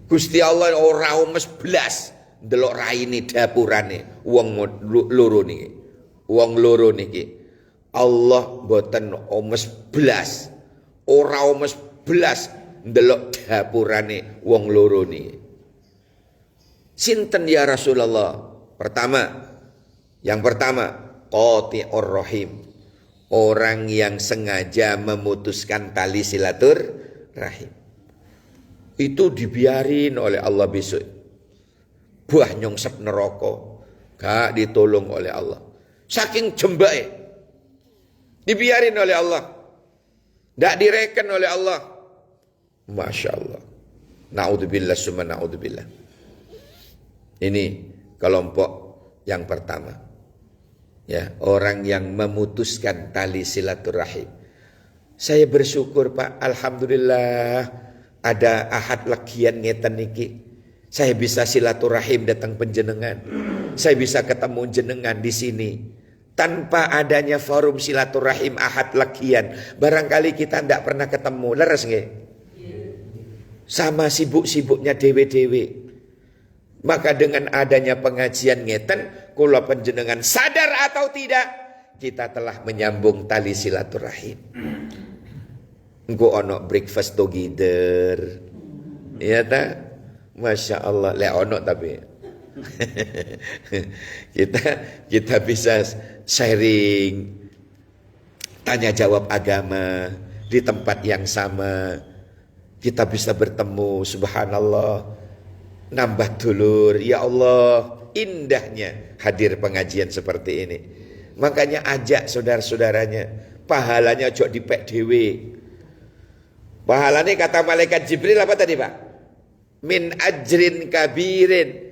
Gusti Allah ora umes blas ndelok raine dapurane wong loro niki. Wong loro niki. Allah mboten umes blas. Ora umes blas ndelok dapurane wong loro niki. Sinten ya Rasulullah? Yang pertama, qati'ur rahim. Orang yang sengaja memutuskan tali silaturahim. Itu dibiarin oleh Allah besok. Buah nyongsep neraka. Gak ditolong oleh Allah. Saking jembake. Dibiarin oleh Allah. Gak direken oleh Allah. Masya Allah. Na'udzubillah summa na'udzubillah. Ini kelompok yang pertama. Ya, orang yang memutuskan tali silaturahim. Saya bersyukur Pak, alhamdulillah ada ahad legian ngeten niki. Saya bisa silaturahim datang penjenengan. Saya bisa ketemu jenengan di sini. Tanpa adanya forum silaturahim ahad legian, barangkali kita tidak pernah ketemu. Leres nggih? Sama sibuk-sibuknya dewe-dewe. Maka dengan adanya pengajian ngeten, kula panjenengan sadar atau tidak, kita telah menyambung tali silaturahim. Engko ono breakfast together. Iya ta? Masya Allah, le ono tapi. kita bisa sharing, tanya jawab agama di tempat yang sama. Kita bisa bertemu, subhanallah. Nambah dulur, ya Allah, indahnya hadir pengajian seperti ini. Makanya ajak saudara-saudaranya, pahalanya ojo dipek dhewe. Pahalanya kata malaikat Jibril apa tadi Pak? Min ajrin kabirin.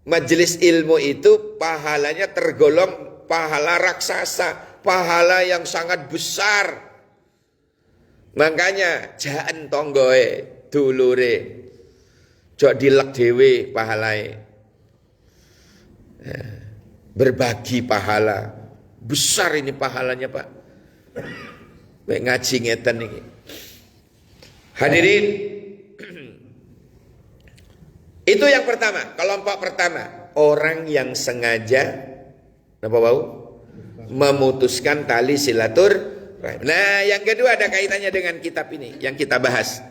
Majelis ilmu itu pahalanya tergolong pahala raksasa, pahala yang sangat besar. Makanya jaan tonggoe dulure. Jok dilek dhewe pahalae. Berbagi pahala. Besar ini pahalanya Pak. Mek ngaji ngeten iki. Hadirin. Itu yang pertama, kelompok pertama. Orang yang sengaja apa bau? Memutuskan tali silaturahim. Nah, yang kedua ada kaitannya dengan kitab ini yang kita bahas.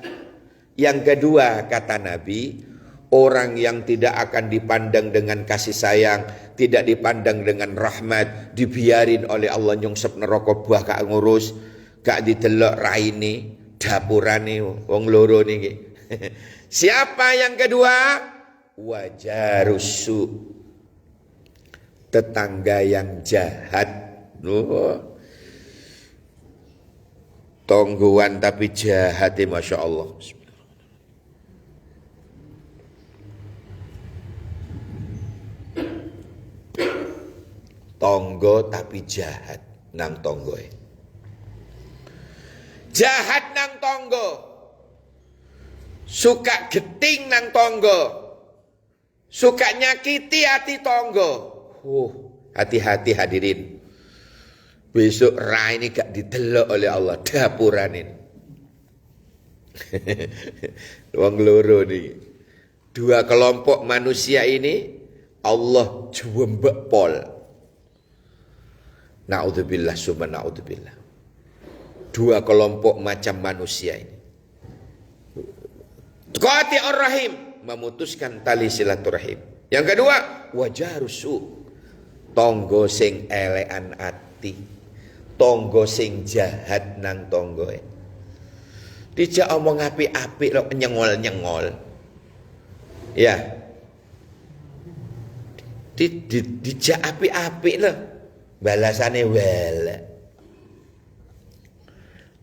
Yang kedua kata Nabi, orang yang tidak akan dipandang dengan kasih sayang, tidak dipandang dengan rahmat, dibiarin oleh Allah nyongsep neraka buah gak ngurus, gak didelok raine, dapurane wong loro niki. Siapa yang kedua? Wajarusu. Tetangga yang jahat. Tonggoan tapi jahat, Masya Allah. Tonggo tapi jahat nang tonggoe. Jahat nang tonggo. Suka geting nang tonggo. Suka nyakiti hati tonggo. Hati-hati hadirin. Besok rai ini gak didelok oleh Allah dapuranin. Wong loro nih. Dua kelompok manusia ini Allah jwembek pol. Na'udzubillah summa na'udzubillah. Dua kelompok macam manusia ini. Qati'ur rahim, memutuskan tali silaturahim. Yang kedua, wajarusu. Tonggo sing elekan ati. Tonggo sing jahat nang tonggoe. Dijak omong apik-apik lo nyengol-nyengol. Ya. Dijak apik-apik lo. Balasane wala.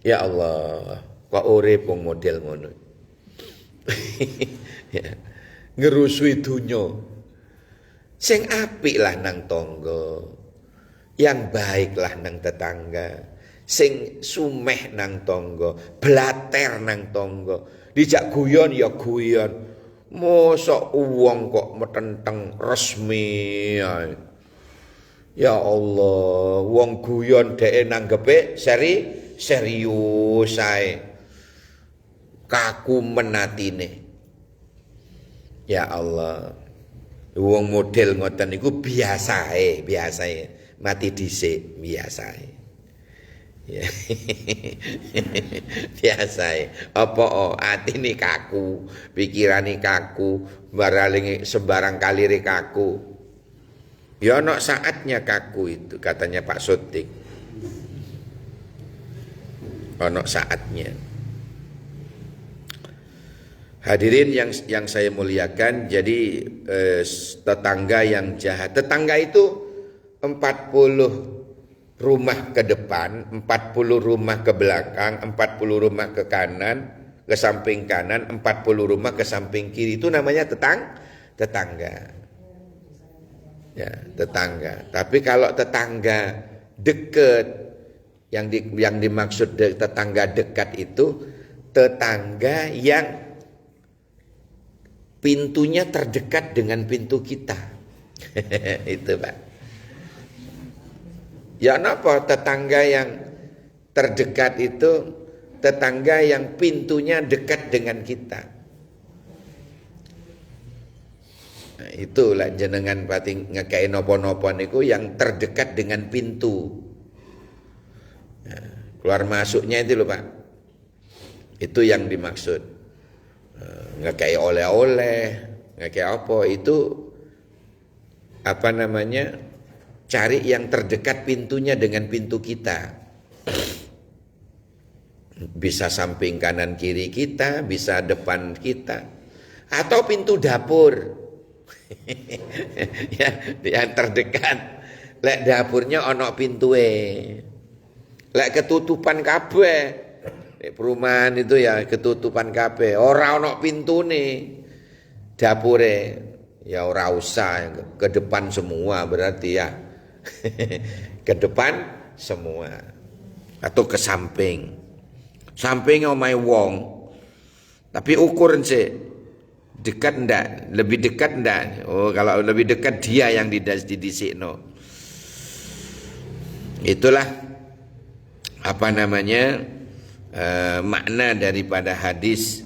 Ya Allah, kok urip wong model ngono. Ya. Ngerusui dunya. Sing apik lah nang tangga. Yang baik lah nang tetangga. Sing sumeh nang tangga, blater nang tangga. Dijak guyon ya guyon. Mosok wong kok metenteng resmi ae. Ya Allah, wong guyon dhek nanggepe serius ae. Kaku menatine. Ya Allah. Wong model ngoten niku biasae, mati dhisik biasae. Ya. Biasa apa atine kaku, pikirane kaku, baraling sembarang kalire kaku. Ya ono saatnya kaku itu katanya Pak Sotik. Ono saatnya. Hadirin yang saya muliakan, jadi tetangga yang jahat. Tetangga itu 40 rumah ke depan, 40 rumah ke belakang, 40 rumah ke kanan, ke samping kanan, 40 rumah ke samping kiri. Itu namanya tetangga. Ya, tetangga. Tapi kalau tetangga dekat, yang dimaksud tetangga dekat itu tetangga yang pintunya terdekat dengan pintu kita. Itu Pak. Ya kenapa tetangga yang terdekat itu tetangga yang pintunya dekat dengan kita. Nah, itulah jenengan pati ngekei nopo-nopo niku yang terdekat dengan pintu. Nah, keluar masuknya itu loh Pak. Itu yang dimaksud. Ngekei oleh-oleh, ngekei apa itu apa namanya? Cari yang terdekat pintunya dengan pintu kita. Bisa samping kanan kiri kita, bisa depan kita, atau pintu dapur. Ya, yang terdekat. Lek dapurnya ono pintue. Lek ketutupan kabeh. Perumahan itu ya ketutupan kabeh. Ora ono pintune. Dapure ya ora usah ke depan semua berarti ya. Ke depan semua atau ke samping. Samping omahe wong. Tapi ukur sih. Dekat ndak? Lebih dekat ndak? Oh, kalau lebih dekat dia yang didisikno. Itulah apa namanya? Makna daripada hadis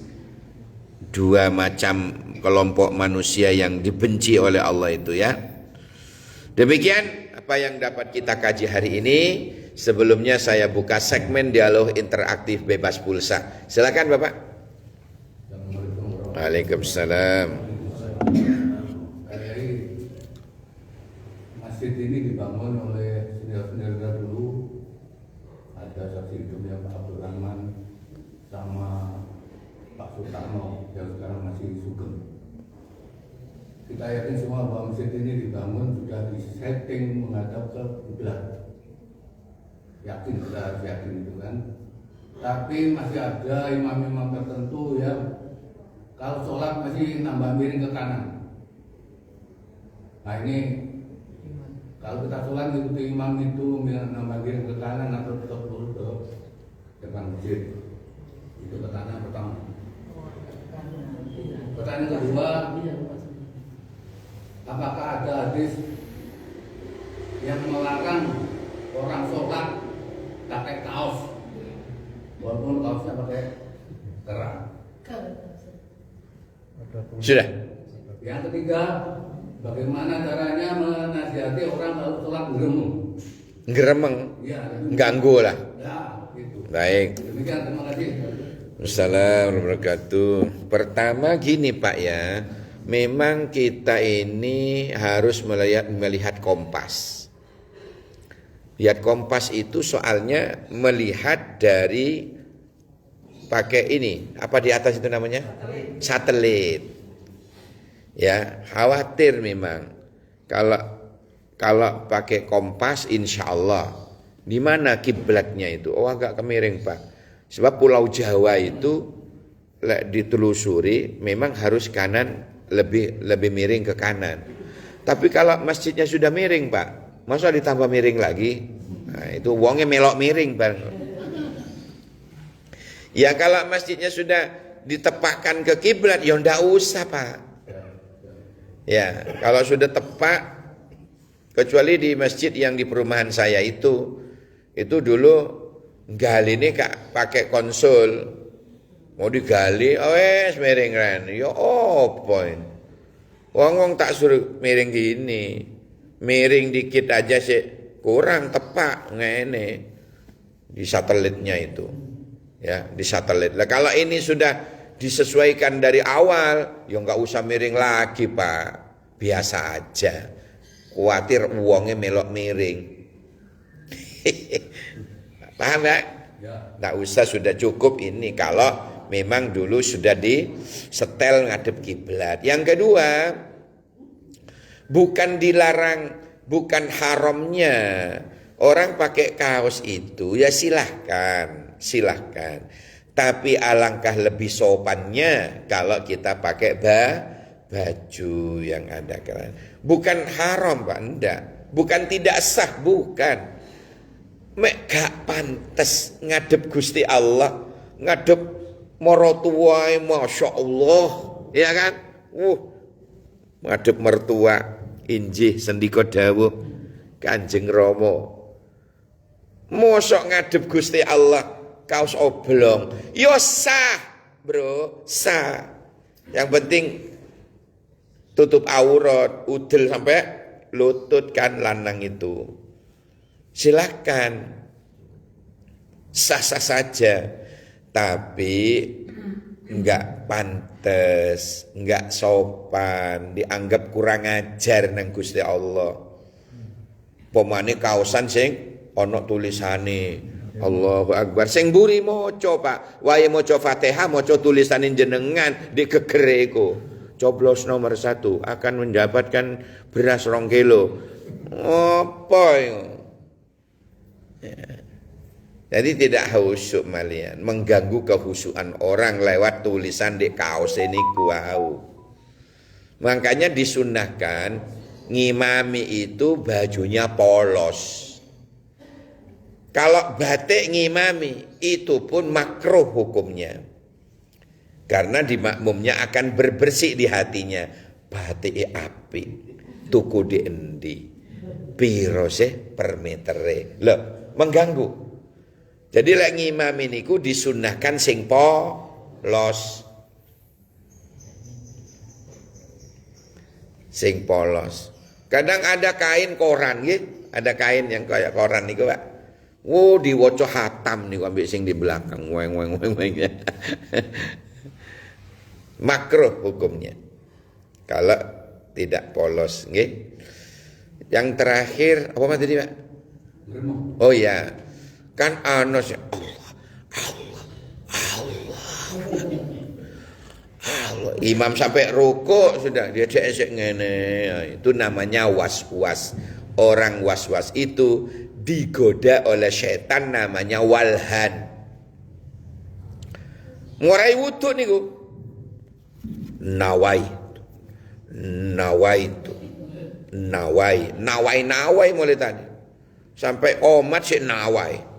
dua macam kelompok manusia yang dibenci oleh Allah itu ya. Demikian apa yang dapat kita kaji hari ini. Sebelumnya saya buka segmen dialog interaktif bebas pulsa. Silakan Bapak. Waalaikumsalam. Masjid ini dibangun oleh senior-senior dulu. Ada saksi hidupnya Pak Abdul Rahman sama Pak Sutarno yang sekarang masih sugeng. Kita yakin semua bahwa masjid ini dibangun sudah disetting menghadap ke kiblat. Yakin, kita harus yakin itu kan. Tapi masih ada imam-imam tertentu yang kalau sholat masih nambah miring ke kanan. Nah ini kalau kita sholat ikuti imam itu nambah miring ke kanan atau tetap lurus ke depan masjid. Itu pertanyaan pertama. Pertanyaan kedua, apakah ada hadis yang melarang orang sholat pakai kaos, walaupun kaosnya pakai kerah? Sudah. Yang ketiga, bagaimana caranya menasihati orang kalau sholat Geremeng. Ya, Ganggu lah. ya, gitu. Baik. Demikian, terima kasih. Assalamualaikum warahmatullahi wabarakatuh. Pertama gini Pak ya, memang kita ini harus melihat kompas. Lihat kompas itu soalnya melihat dari pakai ini, apa di atas itu namanya? Satelit. Ya, khawatir memang. Kalau pakai kompas insya Allah di mana kiblatnya itu? Oh agak kemiring Pak. Sebab Pulau Jawa itu ditelusuri memang harus kanan, lebih miring ke kanan. Tapi kalau masjidnya sudah miring Pak, masa ditambah miring lagi? Nah, itu wongnya melok miring Bang. Ya kalau masjidnya sudah ditepakkan ke kiblat, ya ndak usah Pak. Ya kalau sudah tepak, kecuali di masjid yang di perumahan saya itu dulu gali ini Kak pakai konsul, mau digali, wes miring ran, ya poin. Wong tak suruh miring gini, miring dikit aja sih kurang tepak ngene. di satelitnya itu. Ya, di satelit. Lah kalau ini sudah disesuaikan dari awal, ya nggak usah miring lagi, Pak. Biasa aja. Kuatir uangnya melok miring. Paham ya? Nggak usah, sudah cukup ini kalau memang dulu sudah disetel ngadep kiblat. Yang kedua, bukan dilarang, bukan haramnya orang pakai kaos itu, ya silahkan. Tapi alangkah lebih sopannya kalau kita pakai baju yang ada kan. Bukan haram, Pak, enggak. Bukan tidak sah, bukan. Mek gak pantes ngadep Gusti Allah, ngadep marotuai, masya Allah, ya kan? Ngadep mertua, injih sendika dawuh Kanjeng Rama. Mosok ngadep Gusti Allah kaos oblong, yo sah, bro, sah. Yang penting tutup aurat, udel sampai lutut kan lanang itu. Silakan, sah-sah saja, tapi enggak pantes, enggak sopan, dianggap kurang ajar nang Gusti Allah. Pomane kaosan sing ana tulisane Allahu Akbar, sing mburi maca, Pak. Wae maca Fatihah, maca tulisane jenengan di gegere iku. Coblos nomor 1 akan mendapatkan beras 2 kilo. Apa itu? Jadi tidak khusyuk malian, mengganggu kehusukan orang lewat tulisan di kaos ini kuau. Makanya disunahkan ngimami itu bajunya polos. Kalau batik ngimami itu pun makruh hukumnya. Karena di makmumnya akan berbersih di hatinya. Batik api, tuku di endi, piro sih per metere. Loh, mengganggu. Jadi lek ngimami niku disunahkan sing polos. Sing polos. Kadang ada kain koran nggih, ada kain yang kayak koran niku, Pak. Diwaca hatam niku ambek sing di belakang. Weng. Makruh hukumnya. Kalau tidak polos, nggih. Yang terakhir apa tadi, Pak? Oh ya. Kan ana Allah. Imam sampai rukuk sudah dia cek ngene. Itu namanya was-was. Orang was-was itu digoda oleh setan, namanya walhan. Ngurai wudu niku. Nawai mulai tadi. Sampai omat sih nawai.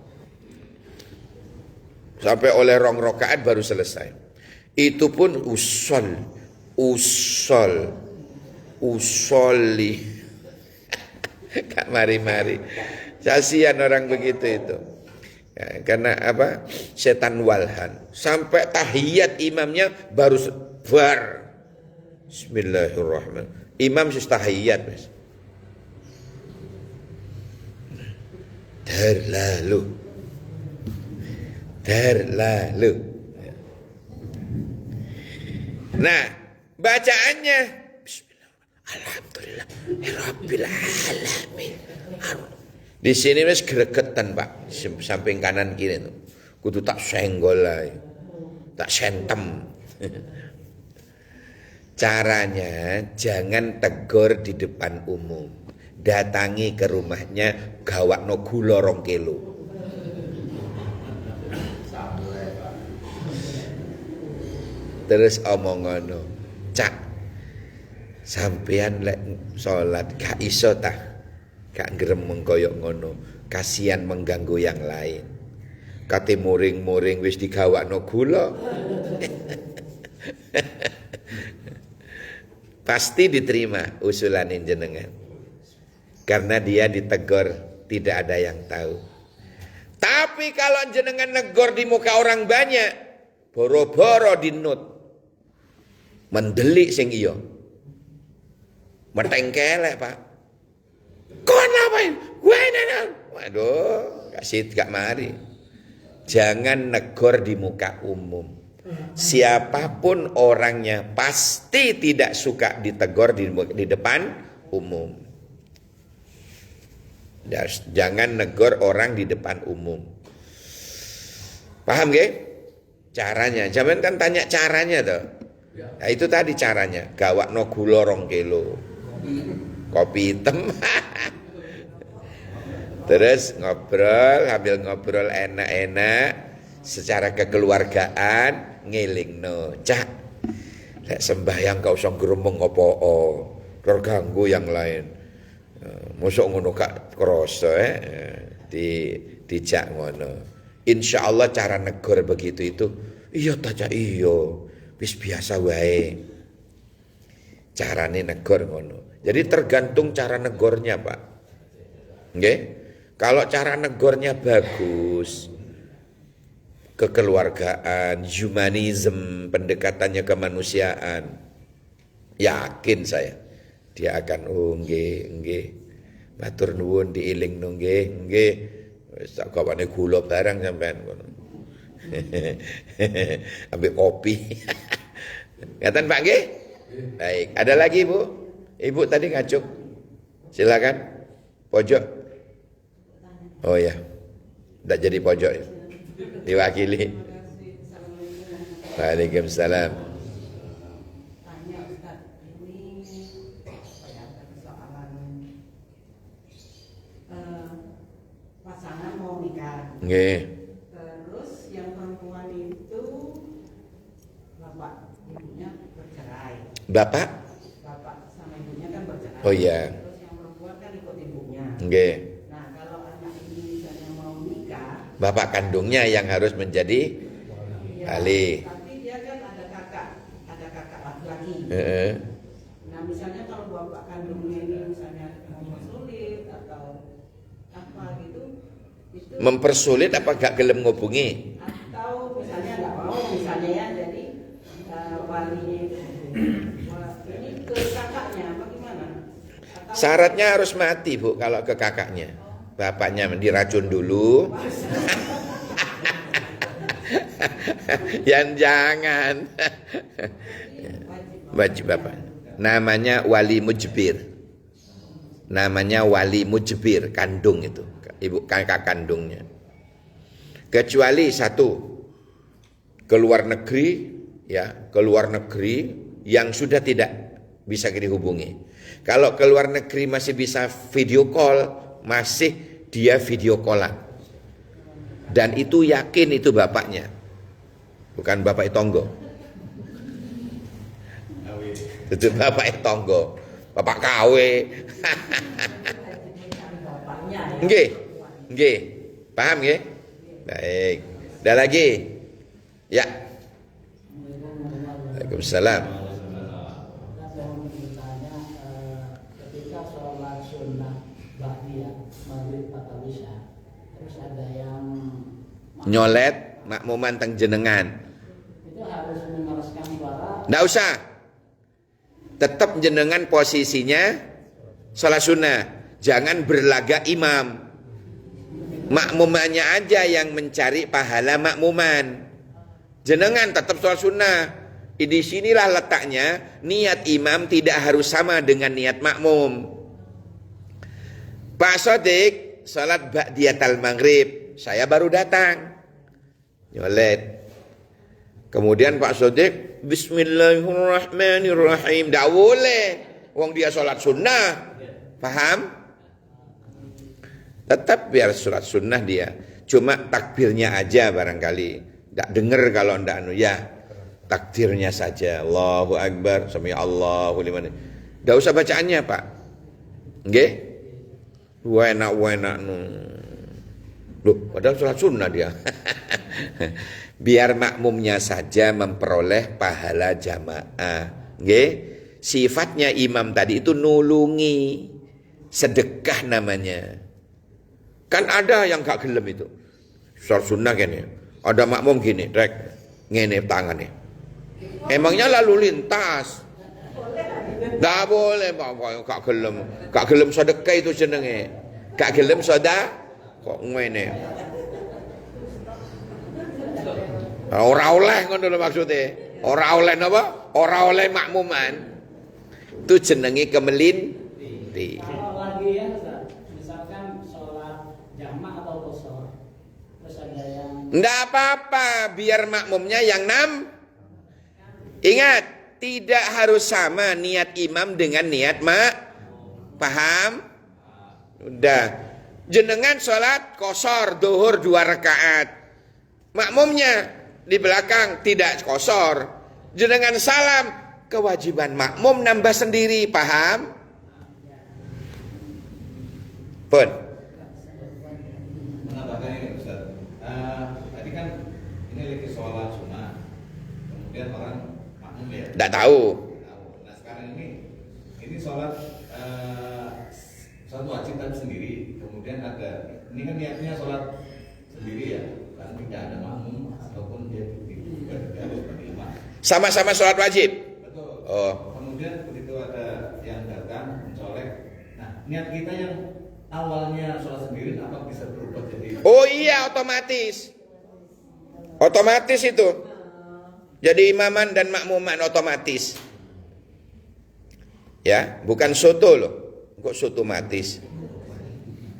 Sampai oleh 2 rakaat baru selesai. Itu pun usoli. Kak mari-mari. Kasihan orang begitu itu. Ya, karena apa? Setan walhan. Sampai tahiyat imamnya baru bar. Bismillahirrahmanirrahim. Imam sus tahiyat, Mas. Terlalu. Nah, bacaannya Bismillahirrahmanirrahim. Alhamdulillah alamin. Di sini wis gregetan, Pak, samping kanan kiri itu. Kudu tak senggol ae. Tak sentem. Caranya jangan tegur di depan umum. Datangi ke rumahnya, gawakno gula 2 kilo. Terus omong ngono, Cak, sampean lek salat gak iso tah, gak gremeng koyok ngono, kasihan mengganggu yang lain. Kate muring-muring wis digawakno gula. Pasti diterima usulan jenengan. Karena dia ditegur tidak ada yang tahu. Tapi kalau jenengan negor di muka orang banyak, boro-boro dinut. Mendelik sing iya. Metengkelek, Pak. Kau ngapain? Gue nenek. Waduh, gak mari. Jangan negor di muka umum. Siapapun orangnya pasti tidak suka ditegur di depan umum. Jangan negor orang di depan umum. Paham gak? Caranya. Jangan kan tanya caranya tuh. Nah, itu tadi caranya. Gawakno gula 2 kilo. Kopi hitam. Terus ngobrol, sambil ngobrol enak-enak. Secara kekeluargaan ngelingno, cak, lek sembahyang kau usah gremeng apa-apa, terganggu yang lain. Mosok ngono gak krasa dijak ngono. Insyaallah cara negor begitu itu, iya ta cak iya, wis biasa wae. Carane negor ngono. Jadi tergantung cara negornya, Pak. Nggih? Kalau cara negornya bagus, kekeluargaan, humanism, pendekatannya kemanusiaan, yakin saya dia akan nggih, matur nuwun diiling nggih, wis tak gawane gula barang sampean ngono. Ambil kopi. Ngaten Pak nggih? Baik, ada lagi Bu? Ibu tadi ngacuk. Silakan. Pojok. Oh ya. Enggak jadi pojok ya. Diwakili. Waalaikumsalam. Tanya Ustaz, ini ada persoalan pasangan mau nikah. Nggih. Terus yang perempuan itu bapak ibunya bercerai. Bapak? Bapak sama ibunya kan bercerai. Oh iya. Terus yang perempuan kan ikut ibunya. Nggih. Nah, kalau anak ini misalnya mau nikah, Bapak kandungnya yang harus menjadi ya, ahli. tapi dia kan ada kakak laki-laki. Heeh. Nah, misalnya kalau bapak kandungnya ini misalnya mempersulit atau apa gitu, itu Mempersulit apa gak gelem ngubungi? atau misalnya nggak mau misalnya ya, jadi walinya itu ini ke kakaknya apa gimana? Atau Syaratnya harus mati Bu kalau ke kakaknya. Bapaknya diracun dulu. Yang jangan. Wajib bapak. Namanya wali mujbir. Namanya wali mujbir, kandung itu. Ibu kakak kandungnya. Kecuali satu, keluar negeri, ya, keluar negeri yang sudah tidak bisa dihubungi. Kalau keluar negeri masih bisa video call, masih dia video callan. Dan itu yakin itu bapaknya. Bukan bapak tonggo. Itu bapak tonggo. Bapak KW. bapaknya ya. Nggih. Nggih. Paham nggih? Baik. Ada lagi? Ya. Waalaikumsalam. Saya mau bertanya, ketika sholat sunnah ba'diyah maghrib atau isya, terus ada yang Nyolet makmuman teng jenengan. itu harus mengeraskan suara. Nggak usah. Tetap jenengan posisinya sholat sunnah. Jangan berlaga imam. Makmumannya aja yang mencari pahala makmuman. Jenengan tetap sholat sunnah. Di sinilah letaknya, niat imam tidak harus sama dengan niat makmum. Pak Sodik sholat ba'diyatal maghrib, saya baru datang. Nyolet. Kemudian Pak Sodik Bismillahirrahmanirrahim. Tidak boleh. Wong dia sholat sunnah. Paham? Tetap biar sholat sunnah dia. Cuma takbirnya aja barangkali. Tidak dengar kalau tidak anu ya. Takdirnya saja. Allahu Akbar. Sami Allahu liman. Tidak usah bacaannya Pak. Nggih? Enak. Loh, padahal sholat sunnah dia. Biar makmumnya saja memperoleh pahala jamaah. Nggih? Sifatnya imam tadi itu nulungi. Sedekah namanya. Kan ada yang gak gelem itu. Sholat sunnah gini. Ada makmum gini, rek ngene tangannya. Emangnya lalu lintas. Nggak boleh, gak gelem. Gak gelem sedekah itu jenenge. Gak gelem soda kok ngene. Ora oleh ngono lho maksude. Ora oleh napa? Ora oleh makmuman. Itu jenenge kemelinti. Kalau lagi ya Ustaz, misalkan sholat jamak atau qashar, terus ada yang Nggak apa-apa, biar makmumnya yang Ingat, tidak harus sama niat imam dengan niat Paham? Udah. Jenengan sholat qashar duhur 2 rakaat. Makmumnya di belakang tidak qashar. Jenengan salam, kewajiban makmum nambah sendiri, paham? Pun. Menambahkan ini Ustaz. Tadi kan ini lagi sholat sunnah. Kemudian orang makmum ya. Nggak tahu. Nah sekarang ini sholat wajib tapi sendiri. Kemudian ini kan niatnya sholat sendiri ya, kan tidak ada makmum ataupun dia tidak harus berimam. Sama-sama sholat wajib. Betul. Oh. Kemudian begitu ada yang datang mencolek. Nah niat kita yang awalnya sholat sendiri apa bisa berubah jadi? Oh iya, otomatis. Otomatis itu. Jadi imaman dan makmuman otomatis. Ya, bukan soto loh. Kok sotomatis?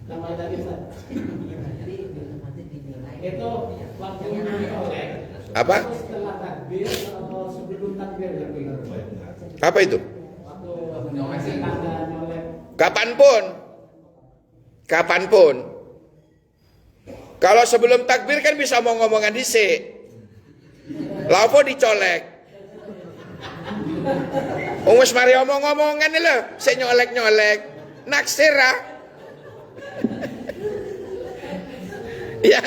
tambah tadi Ustaz. Itu waktu mencolek. Apa? Setelah takbir atau sebelum takbir ya benar. Apa itu? Waktu tanda nyolek. Kapanpun. Kalau sebelum takbir kan bisa ngomong-ngomongan dhisik. Lha apa dicolek? Wis mari omong-omongan lho, sik nyolek-nyolek. Naksir ah. Ya.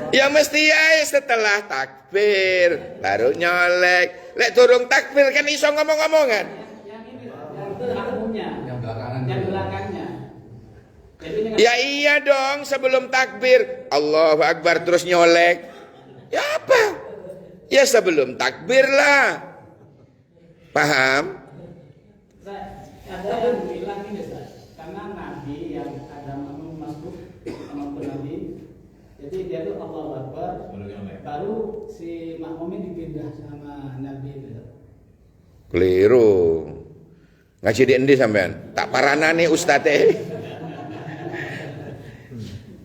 Ya mesti ae setelah takbir baru nyolek. Lek durung takbir kan iso ngomong-ngomongan. Yang ini yang makmumnya. Yang belakangan. Yang belakangnya. Jadi ini Ya iya dong, sebelum takbir Allahu Akbar terus nyolek. Ya apa? Ya sebelum takbir lah. Paham? Ada yang bilang ini Ustaz, karena Nabi yang ada makmum masuk sama Nabi, jadi dia tuh Allahu Akbar, baru si makmumnya dipindah sama Nabi itu. Keliru. Ngaji di endi sampean? Tak paranane ustadz.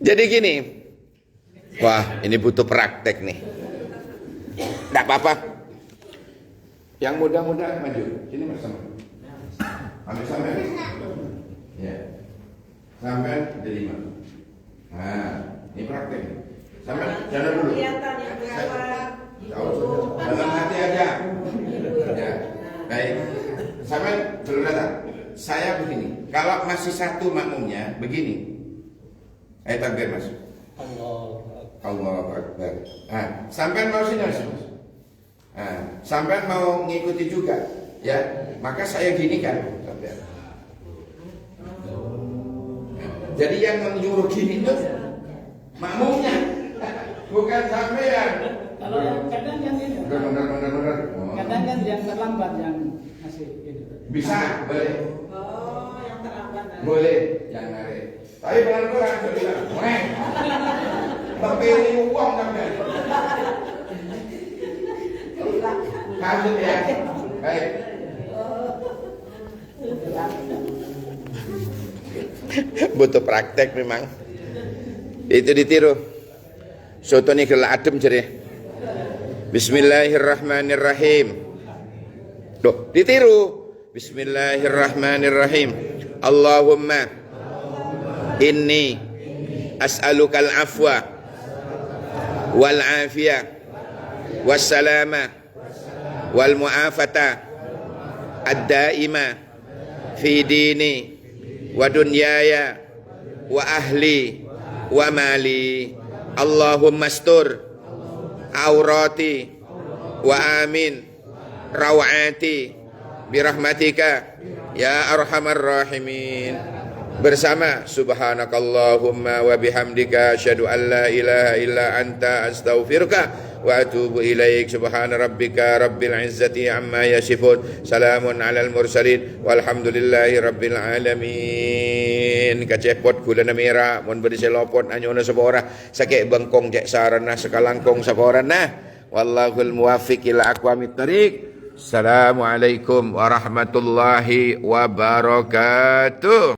Jadi gini. Wah, ini butuh praktek nih. Enggak apa-apa. Yang muda-muda maju. Sini bersama. Ambil sampean. Ya. Sampean terima. Nah, ini praktek. Sampean jalan dulu. Kelihatan yang jawab. Tahu dalam hati aja. Ya. Baik. Sampean belum datang. Saya begini. Kalau masih satu makmumnya begini. Ayo takbir Mas. Allahu Akbar. Sampean mau sini Mas. Sampean mau ngikuti juga, ya. Maka saya gini kan. Jadi yang menyuruh gini itu makmumnya, bukan sampean. Kalau yang kadang kan ini, Benar. kadang kan yang terlambat yang masih itu. Bisa, boleh. Oh, yang terlambat. Boleh, yang narik. Tapi pelan-pelan saya bilang, "Weh. Tapi ini uang sampean." Lanjut ya. Baik. Butuh praktek memang. Itu ditiru. Soto ini kela adem jadi. Bismillahirrahmanirrahim. Loh, ditiru. Bismillahirrahmanirrahim. Allahumma inni as'alukal afwa wal afiyah wassalama wal mu'afata ad-daima fi dini wa dunyaya wa ahli wa mali. Allahumma astur aurati wa amin rawati birahmatika ya arhamar rahimin. Bersama subhanakallahumma wa bihamdika asyhadu an la ilaha illa anta astaghfiruka wa atubu ilaik. Subhana rabbika rabbil izzati amma yasifun. Salamun alal mursalin walhamdulillahi rabbil alamin. Amin. Kacepot gula na mira. Mun beri selopot anyo na sabora. Sakit bengkong cek sarana sekalangkong saborana. Wallahul muwaffiq ila aqwamit thariq. Assalamualaikum warahmatullahi wabarakatuh.